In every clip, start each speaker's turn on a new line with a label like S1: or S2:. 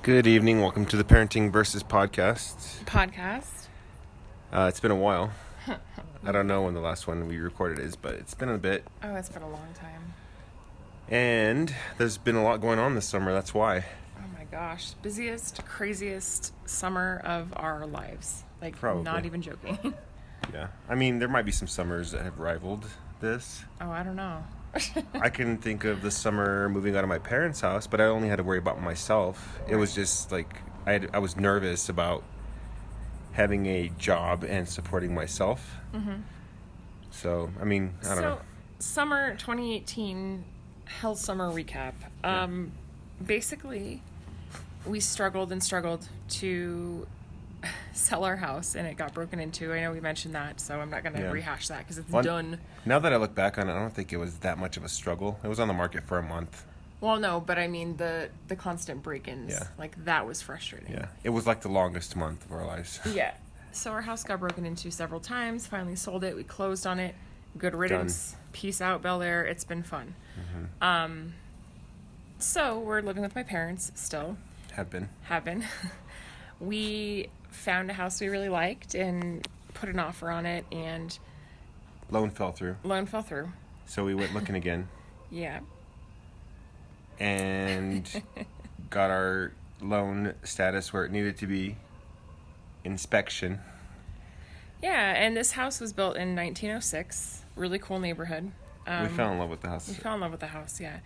S1: Good evening. Welcome to the Parenting Versus podcast. It's been a while. I don't know when the last one we recorded is, but it's been a bit.
S2: Oh, it's been a long time.
S1: And there's been a lot going on this summer. That's why.
S2: Oh my gosh. Busiest, craziest summer of our lives.
S1: Probably.
S2: Not even joking.
S1: Yeah. I mean, there might be some summers that have rivaled this.
S2: Oh, I don't know.
S1: I can think of the summer moving out of my parents' house, but I only had to worry about myself. It was just like I was nervous about having a job and supporting myself. Mm-hmm. So, I mean, I don't know.
S2: Summer 2018, hell summer recap. Basically, we struggled to sell our house, and it got broken into. I know we mentioned that, so I'm not going to rehash that because it's done.
S1: Now that I look back on it, I don't think it was that much of a struggle. It was on the market for a month.
S2: Well, no, but I mean the constant break-ins.
S1: Yeah.
S2: That was frustrating.
S1: Yeah, it was like the longest month of our lives.
S2: Yeah. So our house got broken into several times. Finally sold it. We closed on it. Good riddance. Done. Peace out, Bel Air. It's been fun. Mm-hmm. So we're living with my parents still.
S1: Have been.
S2: We found a house we really liked and put an offer on it, and
S1: Loan fell through.
S2: So
S1: we went looking again.
S2: Yeah.
S1: And got our loan status where it needed to be. Inspection.
S2: Yeah, and this house was built in 1906. Really cool neighborhood.
S1: We fell in love with the house.
S2: Yeah.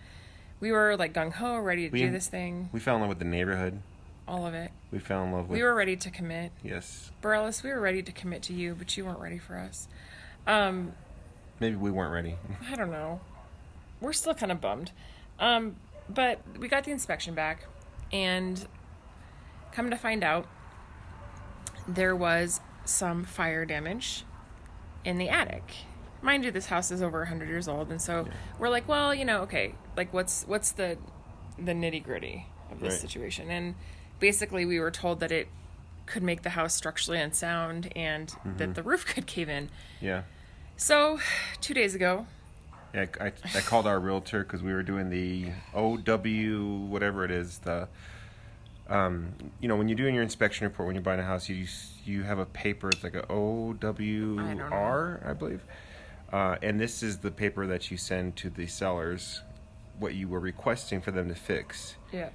S2: We were like gung-ho, ready to do this thing.
S1: We fell in love with the neighborhood.
S2: All of it.
S1: We fell in love with...
S2: We were ready to commit.
S1: Yes.
S2: Borellis, we were ready to commit to you, but you weren't ready for us.
S1: Maybe we weren't ready.
S2: I don't know. We're still kind of bummed. But we got the inspection back, and come to find out, there was some fire damage in the attic. Mind you, this house is over 100 years old, and so we're like, well, okay, like what's the nitty-gritty of this situation? And basically we were told that it could make the house structurally unsound and that the roof could cave in.
S1: Yeah.
S2: So 2 days ago...
S1: Yeah, I called our realtor because we were doing the OW, whatever it is, the... when you're doing your inspection report when you're buying a house, you have a paper. It's like a OWR, I believe. And this is the paper that you send to the sellers, what you were requesting for them to fix.
S2: Yeah.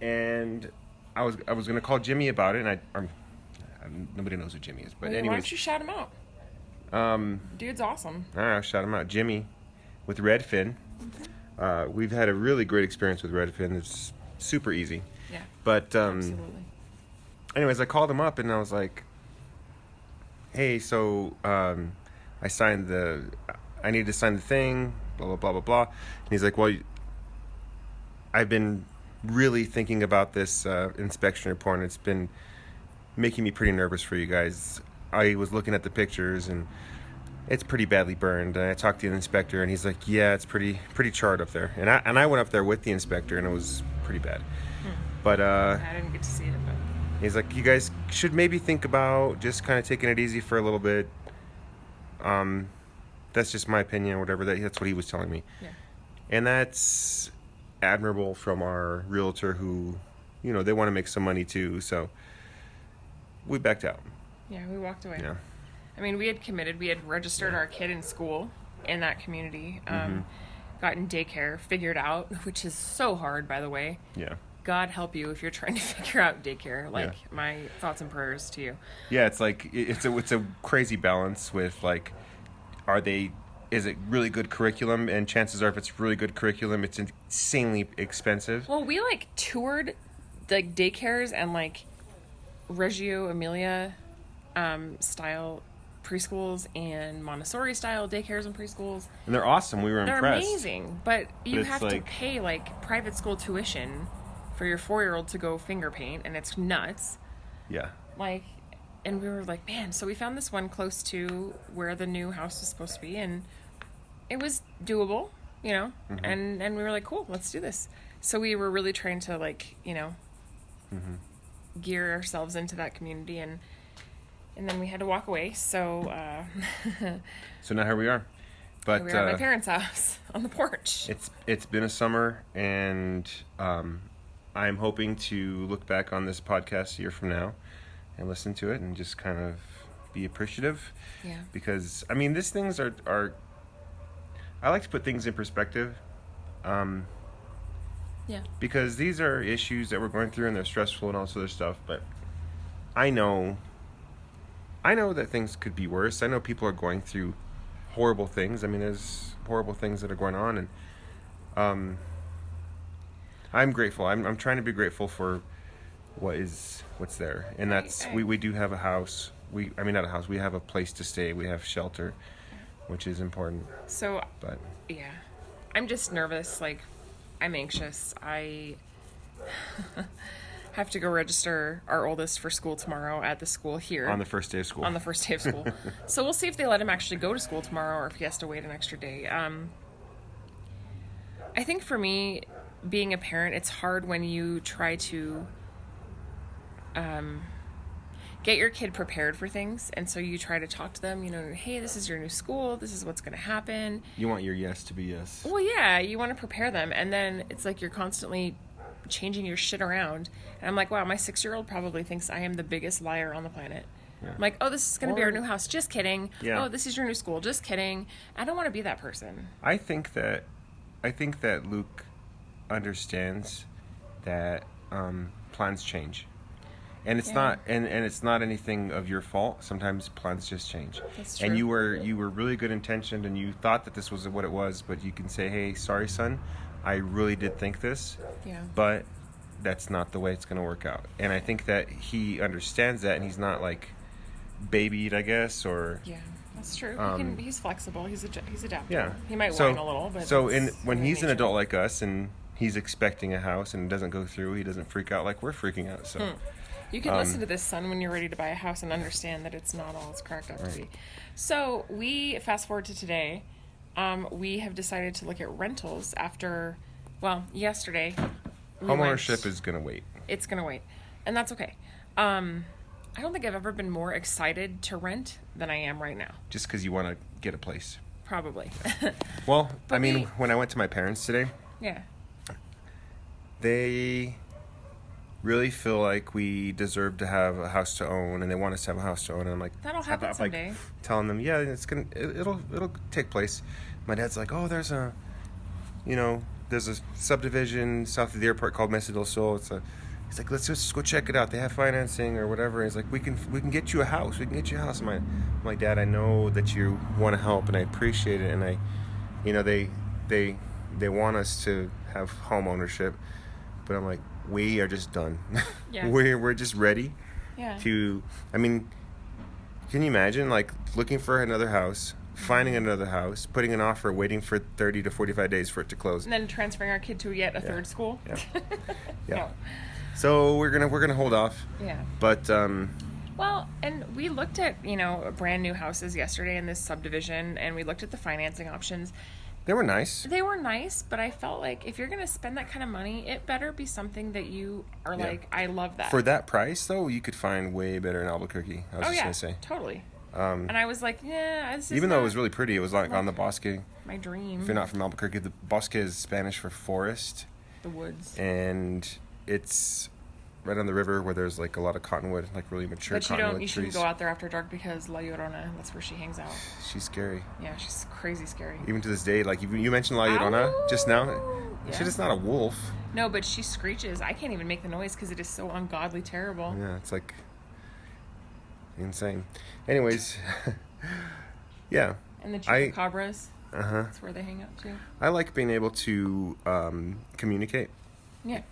S1: And I was going to call Jimmy about it, and nobody knows who Jimmy is, but anyways.
S2: Why don't you shout him out? Dude's awesome.
S1: All right, I'll shout him out. Jimmy with Redfin. We've had a really great experience with Redfin. It's super easy.
S2: Yeah.
S1: But
S2: absolutely.
S1: Anyways, I called him up and I was like, "Hey, so I need to sign the thing, blah blah blah blah blah." And he's like, "Well, I've been really thinking about this inspection report, and it's been making me pretty nervous for you guys. I was looking at the pictures and it's pretty badly burned. And I talked to the inspector and he's like, yeah, it's pretty charred up there. And I went up there with the inspector and it was pretty bad. But
S2: I didn't get to see it, but
S1: he's like, you guys should maybe think about just kind of taking it easy for a little bit. That's just my opinion or whatever. That's what he was telling me.
S2: Yeah.
S1: And that's admirable from our realtor who, they want to make some money too. So we backed out.
S2: Yeah, we walked away.
S1: Yeah.
S2: I mean, we had committed. We had registered our kid in school in that community. Gotten daycare figured out, which is so hard, by the way.
S1: Yeah.
S2: God help you if you're trying to figure out daycare. My thoughts and prayers to you.
S1: Yeah, it's like it's a crazy balance with like, is it really good curriculum? And chances are, if it's really good curriculum, it's insanely expensive.
S2: Well, we toured like daycares and like Reggio Emilia style preschools and Montessori style daycares and preschools.
S1: And they're awesome. We were impressed.
S2: They're amazing, but you have to pay like private school tuition for your 4-year-old to go finger paint, and it's nuts.
S1: Yeah.
S2: And we were like, man, so we found this one close to where the new house was supposed to be, and it was doable, and we were like, cool, let's do this. So we were really trying to gear ourselves into that community, and then we had to walk away. So
S1: so now here we are. But
S2: we were at my parents' house on the porch.
S1: It's been a summer, and I'm hoping to look back on this podcast a year from now and listen to it and just kind of be appreciative.
S2: Yeah.
S1: Because, I mean, these things are I like to put things in perspective.
S2: Yeah.
S1: Because these are issues that we're going through and they're stressful and all this other stuff. But I know that things could be worse. I know people are going through horrible things. I mean, there's horrible things that are going on. And I'm grateful. I'm trying to be grateful for what's there. And that's, we do have a house. Not a house. We have a place to stay. We have shelter, which is important.
S2: So,
S1: But
S2: yeah. I'm just nervous. Like, I'm anxious. I have to go register our oldest for school tomorrow at the school here.
S1: on the first day of school.
S2: On the first day of school. So we'll see if they let him actually go to school tomorrow or if he has to wait an extra day. I think for me, being a parent, it's hard when you try to get your kid prepared for things. And so you try to talk to them, hey, this is your new school. This is what's going to happen.
S1: You want your yes to be yes.
S2: Well, yeah, you want to prepare them. And then it's like you're constantly changing your shit around. And I'm like, wow, my 6-year-old probably thinks I am the biggest liar on the planet. Yeah. I'm like, oh, this is going to be our new house. Just kidding.
S1: Yeah.
S2: Oh, this is your new school. Just kidding. I don't want to be that person.
S1: I think that Luke understands that plans change. And it's not and it's not anything of your fault. Sometimes plans just change.
S2: That's true.
S1: And you were really good intentioned and you thought that this was what it was, but you can say, "Hey, sorry son, I really did think this."
S2: Yeah.
S1: But that's not the way it's going to work out. And I think that he understands that and he's not like babied, I guess, or
S2: yeah. That's true. He's flexible. He's adaptable.
S1: yeah.
S2: He might whine a little, but
S1: when he's an adult like us and he's expecting a house and it doesn't go through, he doesn't freak out like we're freaking out. So
S2: you can listen to this, son, when you're ready to buy a house and understand that it's not all it's cracked up to be. So we fast forward to today. We have decided to look at rentals after, yesterday.
S1: Homeownership is going to wait.
S2: It's going to wait. And that's okay. I don't think I've ever been more excited to rent than I am right now.
S1: Just because you want to get a place.
S2: Probably.
S1: Well, when I went to my parents today,
S2: yeah,
S1: they really feel like we deserve to have a house to own, and they want us to have a house to own. And I'm like,
S2: that'll happen someday.
S1: Telling them, yeah, it'll take place. My dad's like, oh, there's a subdivision south of the airport called Mesa del Sol. He's like, let's just go check it out. They have financing or whatever. And he's like, we can get you a house. We can get you a house. I'm like, Dad, I know that you want to help, and I appreciate it. And they want us to have home ownership, but I'm like, we are just done.
S2: Yeah.
S1: We're just ready.
S2: Yeah.
S1: Can you imagine like looking for another house, finding another house, putting an offer, waiting for 30 to 45 days for it to close,
S2: and then transferring our kid to yet a third school?
S1: Yeah. Yeah.
S2: No.
S1: So we're gonna hold off.
S2: Yeah.
S1: But
S2: well, and we looked at brand new houses yesterday in this subdivision, and we looked at the financing options.
S1: they were nice.
S2: They were nice, but I felt like if you're gonna spend that kind of money, it better be something that you are like, I love that.
S1: For that price, though, you could find way better in Albuquerque. I was gonna say.
S2: Totally. And I was like, yeah, this is
S1: even though it was really pretty, it was like on the Bosque.
S2: My dream.
S1: If you're not from Albuquerque, the Bosque is Spanish for forest.
S2: The woods.
S1: And it's right on the river where there's like a lot of cottonwood, like really mature cottonwood trees.
S2: You shouldn't go out there after dark because La Llorona, that's where she hangs out.
S1: She's scary.
S2: Yeah, she's crazy scary.
S1: Even to this day, like you mentioned La Llorona just now. Yeah. She's just not a wolf.
S2: No, but she screeches. I can't even make the noise because it is so ungodly terrible.
S1: Yeah, it's like insane. Anyways, yeah.
S2: And the chupacabras. That's where they hang out too.
S1: I like being able to communicate.
S2: Yeah.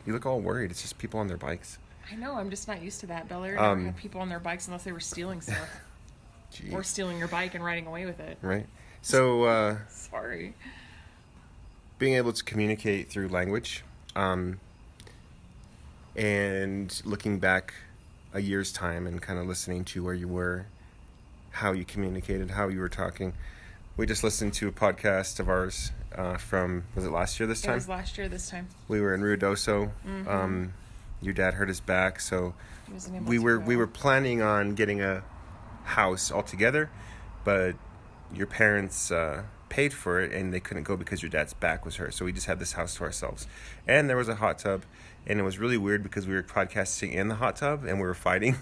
S1: You look all worried. It's just people on their bikes.
S2: I know. I'm just not used to that. Bel Air never had people on their bikes unless they were stealing stuff.
S1: Jeez.
S2: Or stealing your bike and riding away with it.
S1: Right. So,
S2: sorry.
S1: Being able to communicate through language, and looking back a year's time and kind of listening to where you were, how you communicated, how you were talking. We just listened to a podcast of ours from, was it last year this time?
S2: It was last year this time.
S1: We were in Ruidoso. Mm-hmm. Your dad hurt his back, so we were planning on getting a house altogether, but your parents paid for it, and they couldn't go because your dad's back was hurt. So we just had this house to ourselves. And there was a hot tub, and it was really weird because we were podcasting in the hot tub, and we were fighting.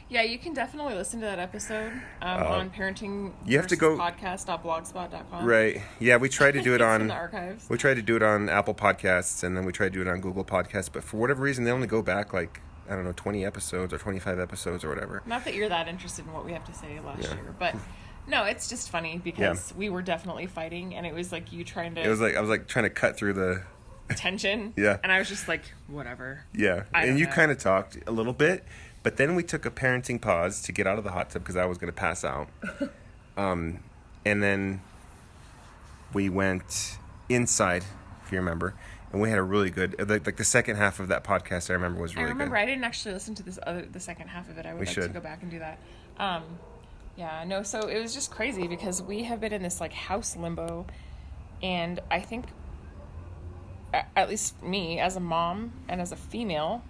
S2: Yeah, you can definitely listen to that episode on parenting.
S1: You have to go
S2: podcast.blogspot.com.
S1: Right. Yeah, we tried to do it
S2: It's
S1: on
S2: in the archives.
S1: We tried to do it on Apple Podcasts, and then we tried to do it on Google Podcasts, but for whatever reason they only go back like, I don't know, 20 episodes or 25 episodes or whatever.
S2: Not that you're that interested in what we have to say last
S1: Yeah.
S2: year, but no, it's just funny because we were definitely fighting, and it was like you trying to
S1: It was like I was like trying to cut through the
S2: tension.
S1: Yeah.
S2: And I was just like, whatever.
S1: Yeah.
S2: I
S1: And
S2: don't
S1: you
S2: know.
S1: kind of talked a little bit, but then we took a parenting pause to get out of the hot tub because I was going to pass out. And then we went inside, if you remember, and we had a really good, like the second half of that podcast I remember was really
S2: I remember
S1: good.
S2: I didn't actually listen to the second half of it. I would
S1: We
S2: like
S1: should.
S2: to go back and do that. Yeah, no, so it was just crazy because we have been in this like house limbo, and I think at least me as a mom and as a female,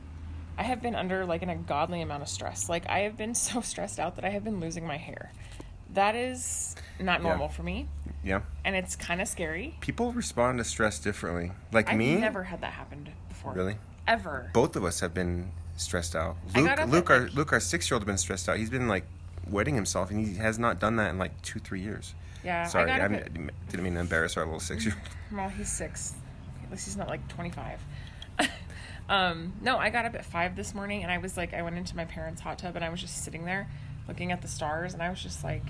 S2: I have been under like an ungodly amount of stress. Like I have been so stressed out that I have been losing my hair. That is not normal for me,
S1: Yeah.
S2: and it's kind of scary.
S1: People respond to stress differently. Like
S2: I've
S1: me,
S2: never had that happen before.
S1: really?
S2: Ever.
S1: Both of us have been stressed out.
S2: I got up
S1: Luke,
S2: at,
S1: our
S2: like-
S1: Luke, our 6-year-old, has been stressed out. He's been like wetting himself, and he has not done that in like 2-3 years.
S2: Yeah,
S1: Sorry,
S2: I
S1: I
S2: got up at,
S1: didn't mean to embarrass our little 6-year-old.
S2: well, he's 6. At least he's not like 25. No, I got up at 5 this morning, and I was like, I went into my parents' hot tub, and I was just sitting there looking at the stars, and I was just like,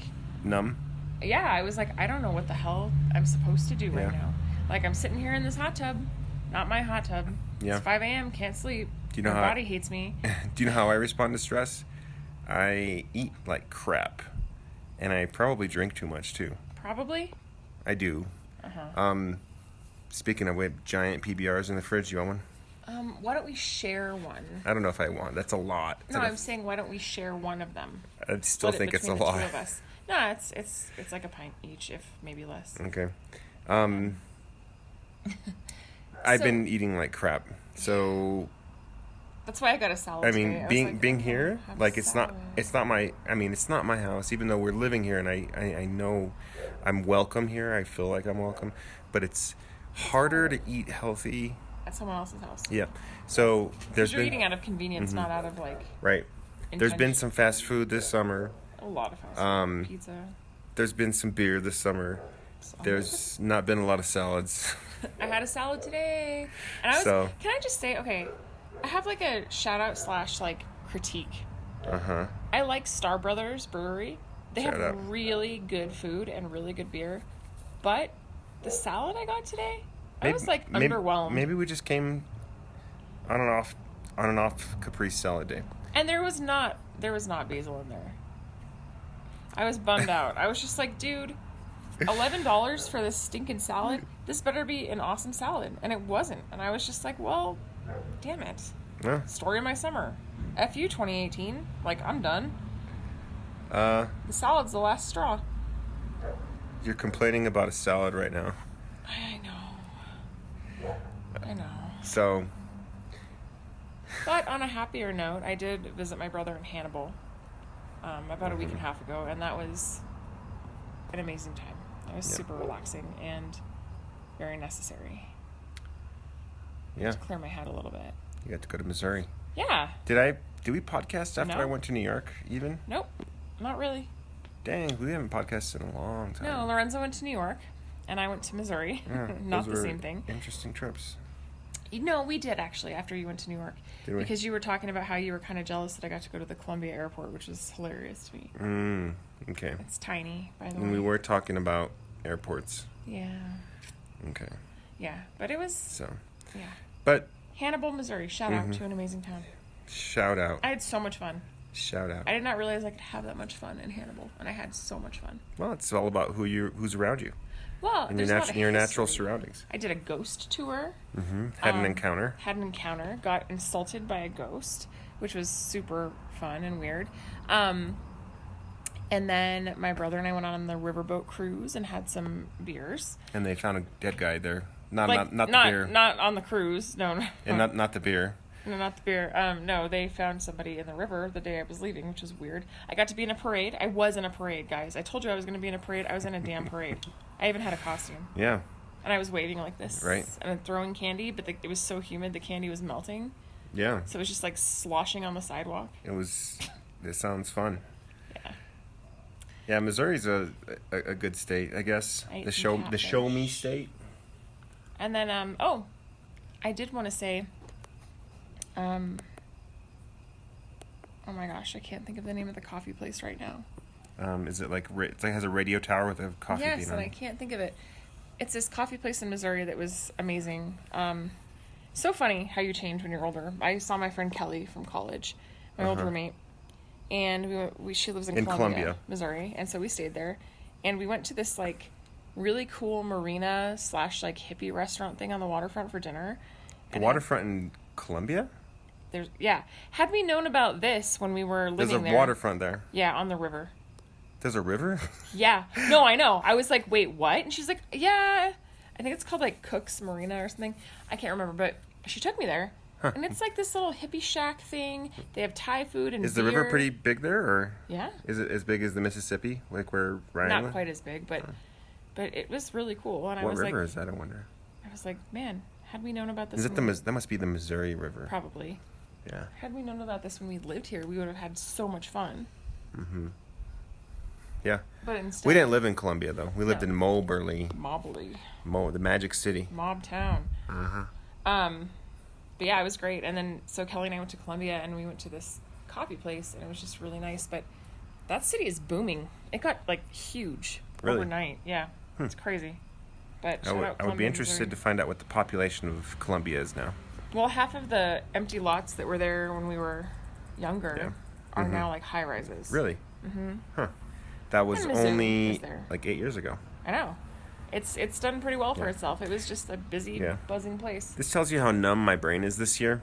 S1: Numb.
S2: yeah, I was like, I don't know what the hell I'm supposed to do right
S1: Yeah.
S2: now. Like, I'm sitting here in this hot tub, not my hot tub.
S1: Yeah.
S2: It's 5 a.m., can't sleep.
S1: Do you know
S2: my
S1: how
S2: body hates me.
S1: Do you know how I respond to stress? I eat like crap, and I probably drink too much too.
S2: Probably.
S1: I do.
S2: Uh-huh.
S1: Speaking of which, giant PBRs in the fridge. You want one?
S2: Why don't we share one?
S1: I don't know if I want. That's a lot.
S2: No, I'm saying why don't we share one of them?
S1: I still
S2: Split it
S1: think it's a
S2: between the
S1: lot.
S2: two of us. No, it's like a pint each, if maybe less.
S1: Okay. I've
S2: So-
S1: been eating like crap. So
S2: That's why I got a salad.
S1: I
S2: today.
S1: mean,
S2: was
S1: being
S2: like,
S1: being
S2: I'm
S1: here,
S2: gonna have
S1: like it's not
S2: salad.
S1: my. I mean, it's not my house. Even though we're living here, and I know I'm welcome here. I feel like I'm welcome, but it's harder to eat healthy.
S2: At someone else's house.
S1: Yeah. So there's
S2: You're
S1: been
S2: eating out of convenience, not out of like
S1: right. There's been
S2: intention.
S1: some fast food this summer.
S2: a lot of fast food. Pizza.
S1: There's been some beer this summer. There's not been a lot of salads.
S2: I had a salad today, and I was.
S1: So-
S2: Can I just say, okay, I have like a shout out / like critique.
S1: Uh-huh.
S2: I like Star Brothers Brewery. They
S1: Shout
S2: have
S1: out.
S2: really good food and really good beer, but the salad I got today, I
S1: Maybe-
S2: was like
S1: maybe-
S2: underwhelmed.
S1: Maybe we just came on and off Caprice salad day.
S2: And there was not basil in there. I was bummed out. I was just like, dude, $11 for this stinking salad. This better be an awesome salad, and it wasn't. And I was just like, well, damn it.
S1: No.
S2: Story of my summer. F you 2018. Like, I'm done.
S1: Uh,
S2: The salad's the last straw.
S1: you're complaining about a salad right now.
S2: I know. I know.
S1: So,
S2: But on a happier note, I did visit my brother in Hannibal about a week and a half ago, and that was an amazing time. It was
S1: Yeah.
S2: super relaxing and very necessary
S1: yeah,
S2: to clear my head a little bit.
S1: you got to go to Missouri.
S2: Yeah.
S1: Did we podcast after
S2: No.
S1: I went to New York even?
S2: Nope. Not really.
S1: Dang, we haven't podcasted in a long time.
S2: No, Lorenzo went to New York, and I went to Missouri.
S1: Yeah,
S2: Not
S1: those
S2: the
S1: were
S2: same thing.
S1: Interesting trips.
S2: No, we did actually after you went to New York.
S1: Did we?
S2: Because you were talking about how you were kind of jealous that I got to go to the Columbia airport, which was hilarious to me.
S1: Okay.
S2: It's tiny, by the
S1: And
S2: way.
S1: we were talking about airports.
S2: Yeah.
S1: Okay.
S2: Yeah. But it was,
S1: So,
S2: yeah.
S1: but
S2: Hannibal, Missouri. Shout
S1: Mm-hmm.
S2: out to an amazing town.
S1: shout out.
S2: I had so much fun.
S1: Shout out.
S2: I did not realize I could have that much fun in Hannibal, and I had so much fun.
S1: Well, it's all about who's around you
S2: Well,
S1: and
S2: there's a lot of
S1: your natural
S2: history.
S1: surroundings.
S2: I did a ghost tour.
S1: Had an encounter.
S2: Had an encounter. Got insulted by a ghost, which was super fun and weird. And then my brother and I went on the riverboat cruise and had some beers.
S1: And they found a dead guy there. Not the beer.
S2: Not on the cruise. No.
S1: And not the beer.
S2: No, not the beer. No, they found somebody in the river the day I was leaving, which was weird. I got to be in a parade. I was in a parade, guys. I told you I was going to be in a parade. I was in a damn parade. I even had a costume.
S1: Yeah.
S2: And I was waving like this.
S1: Right.
S2: And then throwing candy, but it was so humid, the candy was melting.
S1: Yeah.
S2: So it was just like sloshing on the sidewalk.
S1: This sounds fun.
S2: Yeah.
S1: Yeah, Missouri's a good state, I guess. The show me state.
S2: And then, I did want to say, oh my gosh, I can't think of the name of the coffee place right now.
S1: Is it like, it has a radio tower with a coffee bean on it?
S2: Yes, and I can't think of it. It's this coffee place in Missouri that was amazing. So funny how you change when you're older. I saw my friend Kelly from college, my old roommate, and she lives in Columbia, Missouri, and so we stayed there, and we went to this like really cool marina / like hippie restaurant thing on the waterfront for dinner.
S1: The waterfront in Columbia?
S2: Had we known about this when we were living there.
S1: There's a waterfront there.
S2: Yeah, on the river.
S1: There's a river?
S2: Yeah. No, I know. I was like, wait, what? And she's like, yeah. I think it's called like Cook's Marina or something. I can't remember, but she took me there. Huh. And it's like this little hippie shack thing. They have Thai food and
S1: Is the river pretty big there, or?
S2: Yeah.
S1: Is it as big as the Mississippi, like where Ryan
S2: Not
S1: lived?
S2: quite as big, but it was really cool. And
S1: what river is that, I wonder?
S2: I was like, man, had we known about this?
S1: Is it that must be the Missouri River?
S2: Probably.
S1: Yeah.
S2: Had we known about this when we lived here, we would have had so much fun.
S1: Mm-hmm. Yeah.
S2: But instead,
S1: we didn't live in Columbia, though. We lived in Moberly. The Magic City.
S2: Mob Town.
S1: Uh-huh.
S2: But yeah, it was great. And then, so Kelly and I went to Columbia, and we went to this coffee place, and it was just really nice. But that city is booming. It got, like, huge overnight. Yeah. It's crazy. But
S1: I would be interested to find out what the population of Columbia is now.
S2: Well, half of the empty lots that were there when we were younger are now, like, high-rises.
S1: Really?
S2: Mm-hmm.
S1: Huh. That was only like 8 years ago.
S2: I know. It's done pretty well for itself. It was just a busy, buzzing place.
S1: This tells you how numb my brain is this year.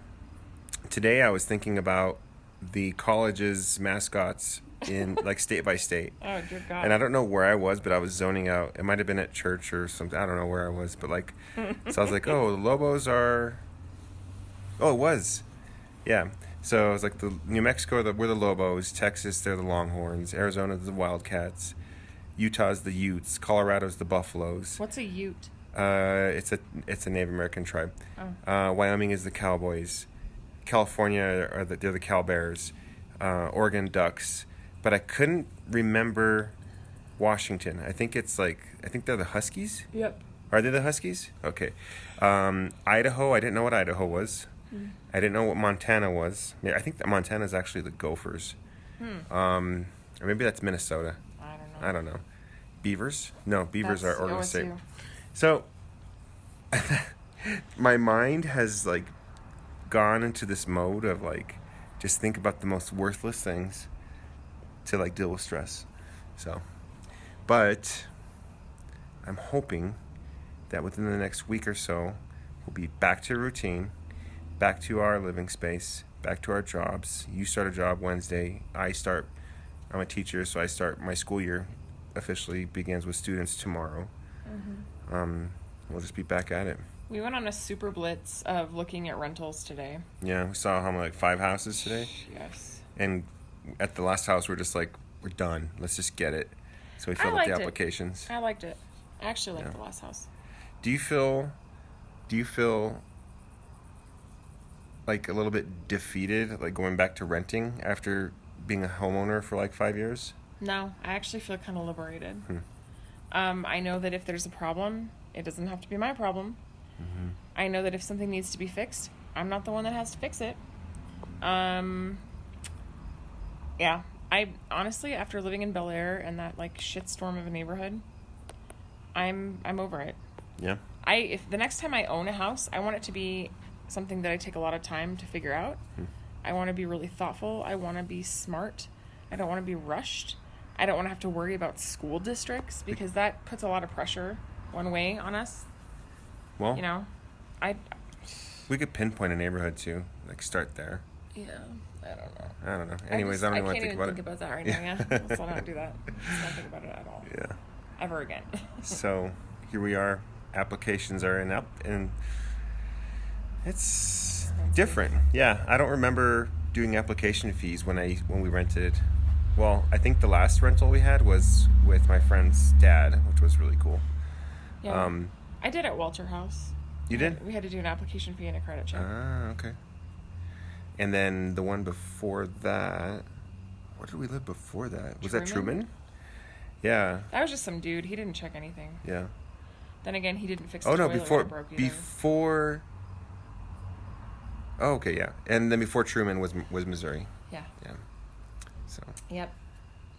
S1: Today I was thinking about the college's mascots in like state by state.
S2: Oh, dear God.
S1: And I don't know where I was, but I was zoning out. It might have been at church or something. I don't know where I was, but like, so I was like, oh, the Lobos are. Oh, it was. Yeah. So it was like the New Mexico, we're the Lobos. Texas, they're the Longhorns. Arizona, the Wildcats. Utah's the Utes. Colorado's the Buffaloes.
S2: What's a Ute?
S1: It's a Native American tribe. Oh. Wyoming is the Cowboys. California they're the Cowbears. Oregon Ducks. But I couldn't remember Washington. I think they're the Huskies.
S2: Yep.
S1: Are they the Huskies? Okay. Idaho, I didn't know what Idaho was. I didn't know what Montana was. Yeah, I think that Montana is actually the Gophers. Or maybe that's Minnesota. I don't know. Beavers? No, Beavers are Oregon State. So, my mind has like gone into this mode of like just think about the most worthless things to like deal with stress. So, but I'm hoping that within the next week or so, we'll be back to routine. Back to our living space, back to our jobs. You start a job Wednesday. I'm a teacher, so I start my school year officially begins with students tomorrow. Mm-hmm. We'll just be back at it.
S2: We went on a super blitz of looking at rentals today.
S1: Yeah, we saw like 5 houses today.
S2: Yes. And
S1: at the last house, we're just like, we're done. Let's just get it. So we filled out the applications.
S2: I liked it. I actually liked the last house.
S1: Do you feel like a little bit defeated, like going back to renting after being a homeowner for like 5 years?
S2: No, I actually feel kind of liberated. I know that if there's a problem, it doesn't have to be my problem. Mm-hmm. I know that if something needs to be fixed, I'm not the one that has to fix it. Yeah, I honestly, after living in Bel Air and that like shitstorm of a neighborhood, I'm over it.
S1: Yeah.
S2: If the next time I own a house, I want it to be something that I take a lot of time to figure out. I want to be really thoughtful. I want to be smart. I don't want to be rushed. I don't want to have to worry about school districts because that puts a lot of pressure one way on us.
S1: Well,
S2: we
S1: could pinpoint a neighborhood too, like start there.
S2: Yeah, I don't know.
S1: Anyways, I don't even want to think about it.
S2: I can't even think about that right now. Yeah, let's not do that. Let's not think about it at all.
S1: Yeah.
S2: Ever again.
S1: So here we are. Applications are up, and it's different. Yeah, I don't remember doing application fees when we rented. Well, I think the last rental we had was with my friend's dad, which was really cool.
S2: Yeah. I did at Walter House.
S1: You did?
S2: We had to do an application fee and a credit check.
S1: Ah, okay. And then the one before that, where did we live before that? Was that Truman? Yeah.
S2: That was just some dude. He didn't check anything.
S1: Yeah.
S2: Then again, he didn't fix the
S1: Oh no,
S2: toilet when it broke either.
S1: before. Oh, okay, yeah, and then before Truman was Missouri.
S2: Yeah.
S1: Yeah. So.
S2: Yep.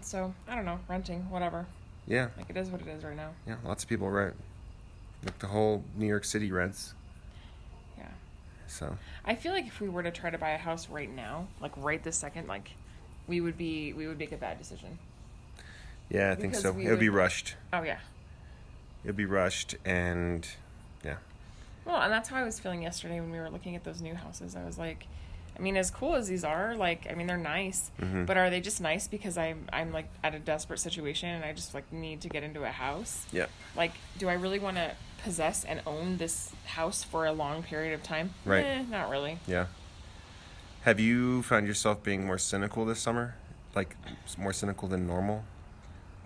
S2: So I don't know, renting, whatever.
S1: Yeah.
S2: Like it is what it is right now.
S1: Yeah, lots of people rent. Like the whole New York City rents.
S2: Yeah.
S1: So.
S2: I feel like if we were to try to buy a house right now, like right this second, like we would make a bad decision.
S1: Yeah, I think
S2: Because
S1: so. It would be rushed.
S2: Oh yeah.
S1: It would be rushed, and yeah.
S2: Well, and that's how I was feeling yesterday when we were looking at those new houses. I was like, I mean, as cool as these are, like, I mean, they're nice, but are they just nice because I'm like at a desperate situation and I just like need to get into a house?
S1: Yeah.
S2: Like, do I really want to possess and own this house for a long period of time?
S1: Right.
S2: Not really.
S1: Yeah. Have you found yourself being more cynical this summer? Like, more cynical than normal?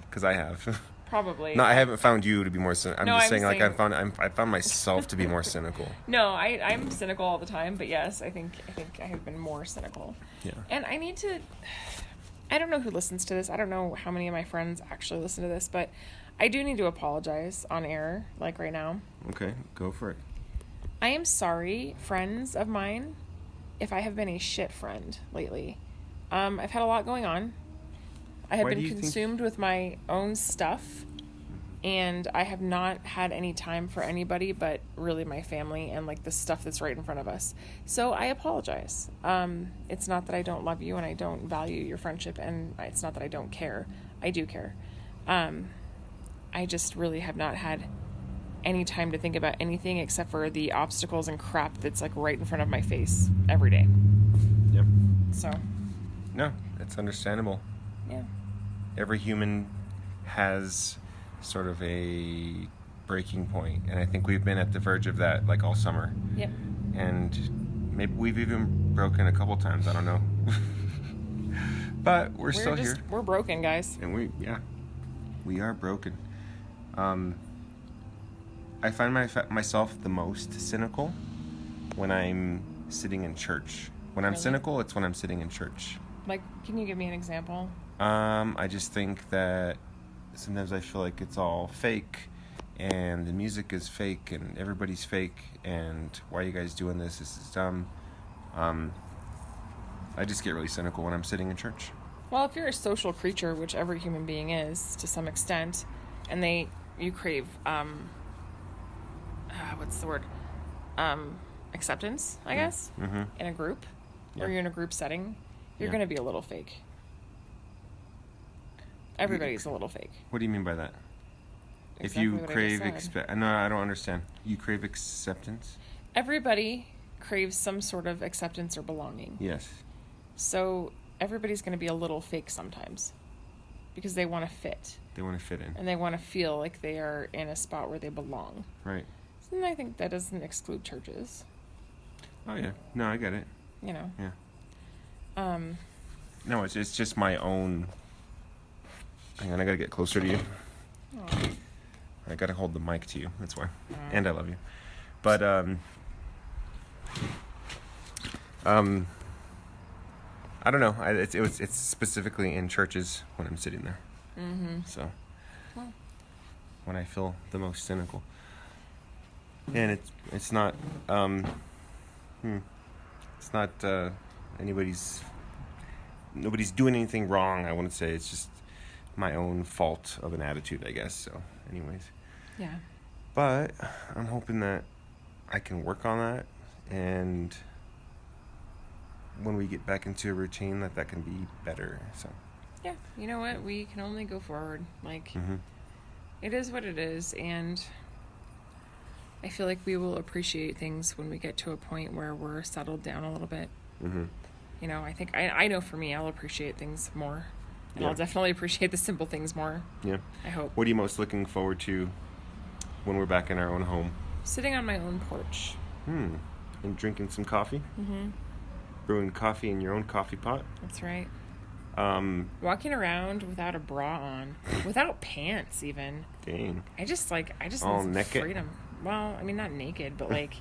S1: Because I have.
S2: Probably.
S1: No, I haven't found you to be more cynical.
S2: No,
S1: I'm just
S2: I'm
S1: saying, like,
S2: saying-
S1: I found myself to be more cynical.
S2: No, I'm cynical all the time, but yes, I think I have been more cynical.
S1: Yeah.
S2: And I need to. I don't know who listens to this. I don't know how many of my friends actually listen to this, but I do need to apologize on air, like right now.
S1: Okay, go for it.
S2: I am sorry, friends of mine, if I have been a shit friend lately. I've had a lot going on. I have
S1: Why do
S2: been
S1: you think-
S2: consumed with my own stuff, and I have not had any time for anybody but really my family and like the stuff that's right in front of us. So I apologize. It's not that I don't love you and I don't value your friendship, and it's not that I don't care. I do care. I just really have not had any time to think about anything except for the obstacles and crap that's like right in front of my face every day.
S1: Yep.
S2: So,
S1: No, it's understandable.
S2: yeah.
S1: Every human has sort of a breaking point, and I think we've been at the verge of that like all summer.
S2: Yep.
S1: And maybe we've even broken a couple times. I don't know. But we're still here.
S2: We're broken, guys.
S1: And we are broken. I find myself the most cynical when I'm sitting in church. When I'm
S2: Really?
S1: cynical, it's when I'm sitting in church.
S2: Like, can you give me an example?
S1: I just think that sometimes I feel like it's all fake, and the music is fake, and everybody's fake, and why are you guys doing this? This is dumb. I just get really cynical when I'm sitting in church.
S2: Well, if you're a social creature, which every human being is to some extent, and you crave what's the word? Acceptance, I guess, in a group, or you're in a group setting, you're going to be a little fake. Everybody's a little fake.
S1: What do you mean by that?
S2: Exactly
S1: If you
S2: what I
S1: crave
S2: just said.
S1: no, I don't understand. You crave acceptance?
S2: Everybody craves some sort of acceptance or belonging.
S1: Yes.
S2: So everybody's going to be a little fake sometimes because they want to fit
S1: They want to fit in.
S2: and they want to feel like they are in a spot where they belong.
S1: Right.
S2: And I think that doesn't exclude churches,
S1: Oh yeah. No, I get it.
S2: you know.
S1: Yeah. No, it's just my own. Hang on, I gotta get closer to you.
S2: Aw.
S1: I gotta hold the mic to you. That's why. And I love you. But I don't know. It's specifically in churches when I'm sitting there.
S2: Mm-hmm.
S1: So
S2: Well.
S1: when I feel the most cynical, and it's not it's not nobody's doing anything wrong. I wouldn't say. It's just my own fault of an attitude, I guess. So, anyways.
S2: Yeah.
S1: But I'm hoping that I can work on that, and when we get back into a routine, that can be better. So.
S2: Yeah. You know what? We can only go forward. Like,
S1: Mm-hmm.
S2: it is what it is, and I feel like we will appreciate things when we get to a point where we're settled down a little bit.
S1: Mm-hmm.
S2: You know, I think I know for me, I'll appreciate things more. And
S1: Yeah.
S2: I'll definitely appreciate the simple things more,
S1: Yeah.
S2: I hope.
S1: What are you most looking forward to when we're back in our own home?
S2: Sitting on my own porch.
S1: And drinking some coffee?
S2: Mm-hmm.
S1: Brewing coffee in your own coffee pot?
S2: That's right. Walking around without a bra on, without pants even.
S1: Dang.
S2: I just
S1: All
S2: need some
S1: naked?
S2: freedom. Well, I mean, not naked, but like,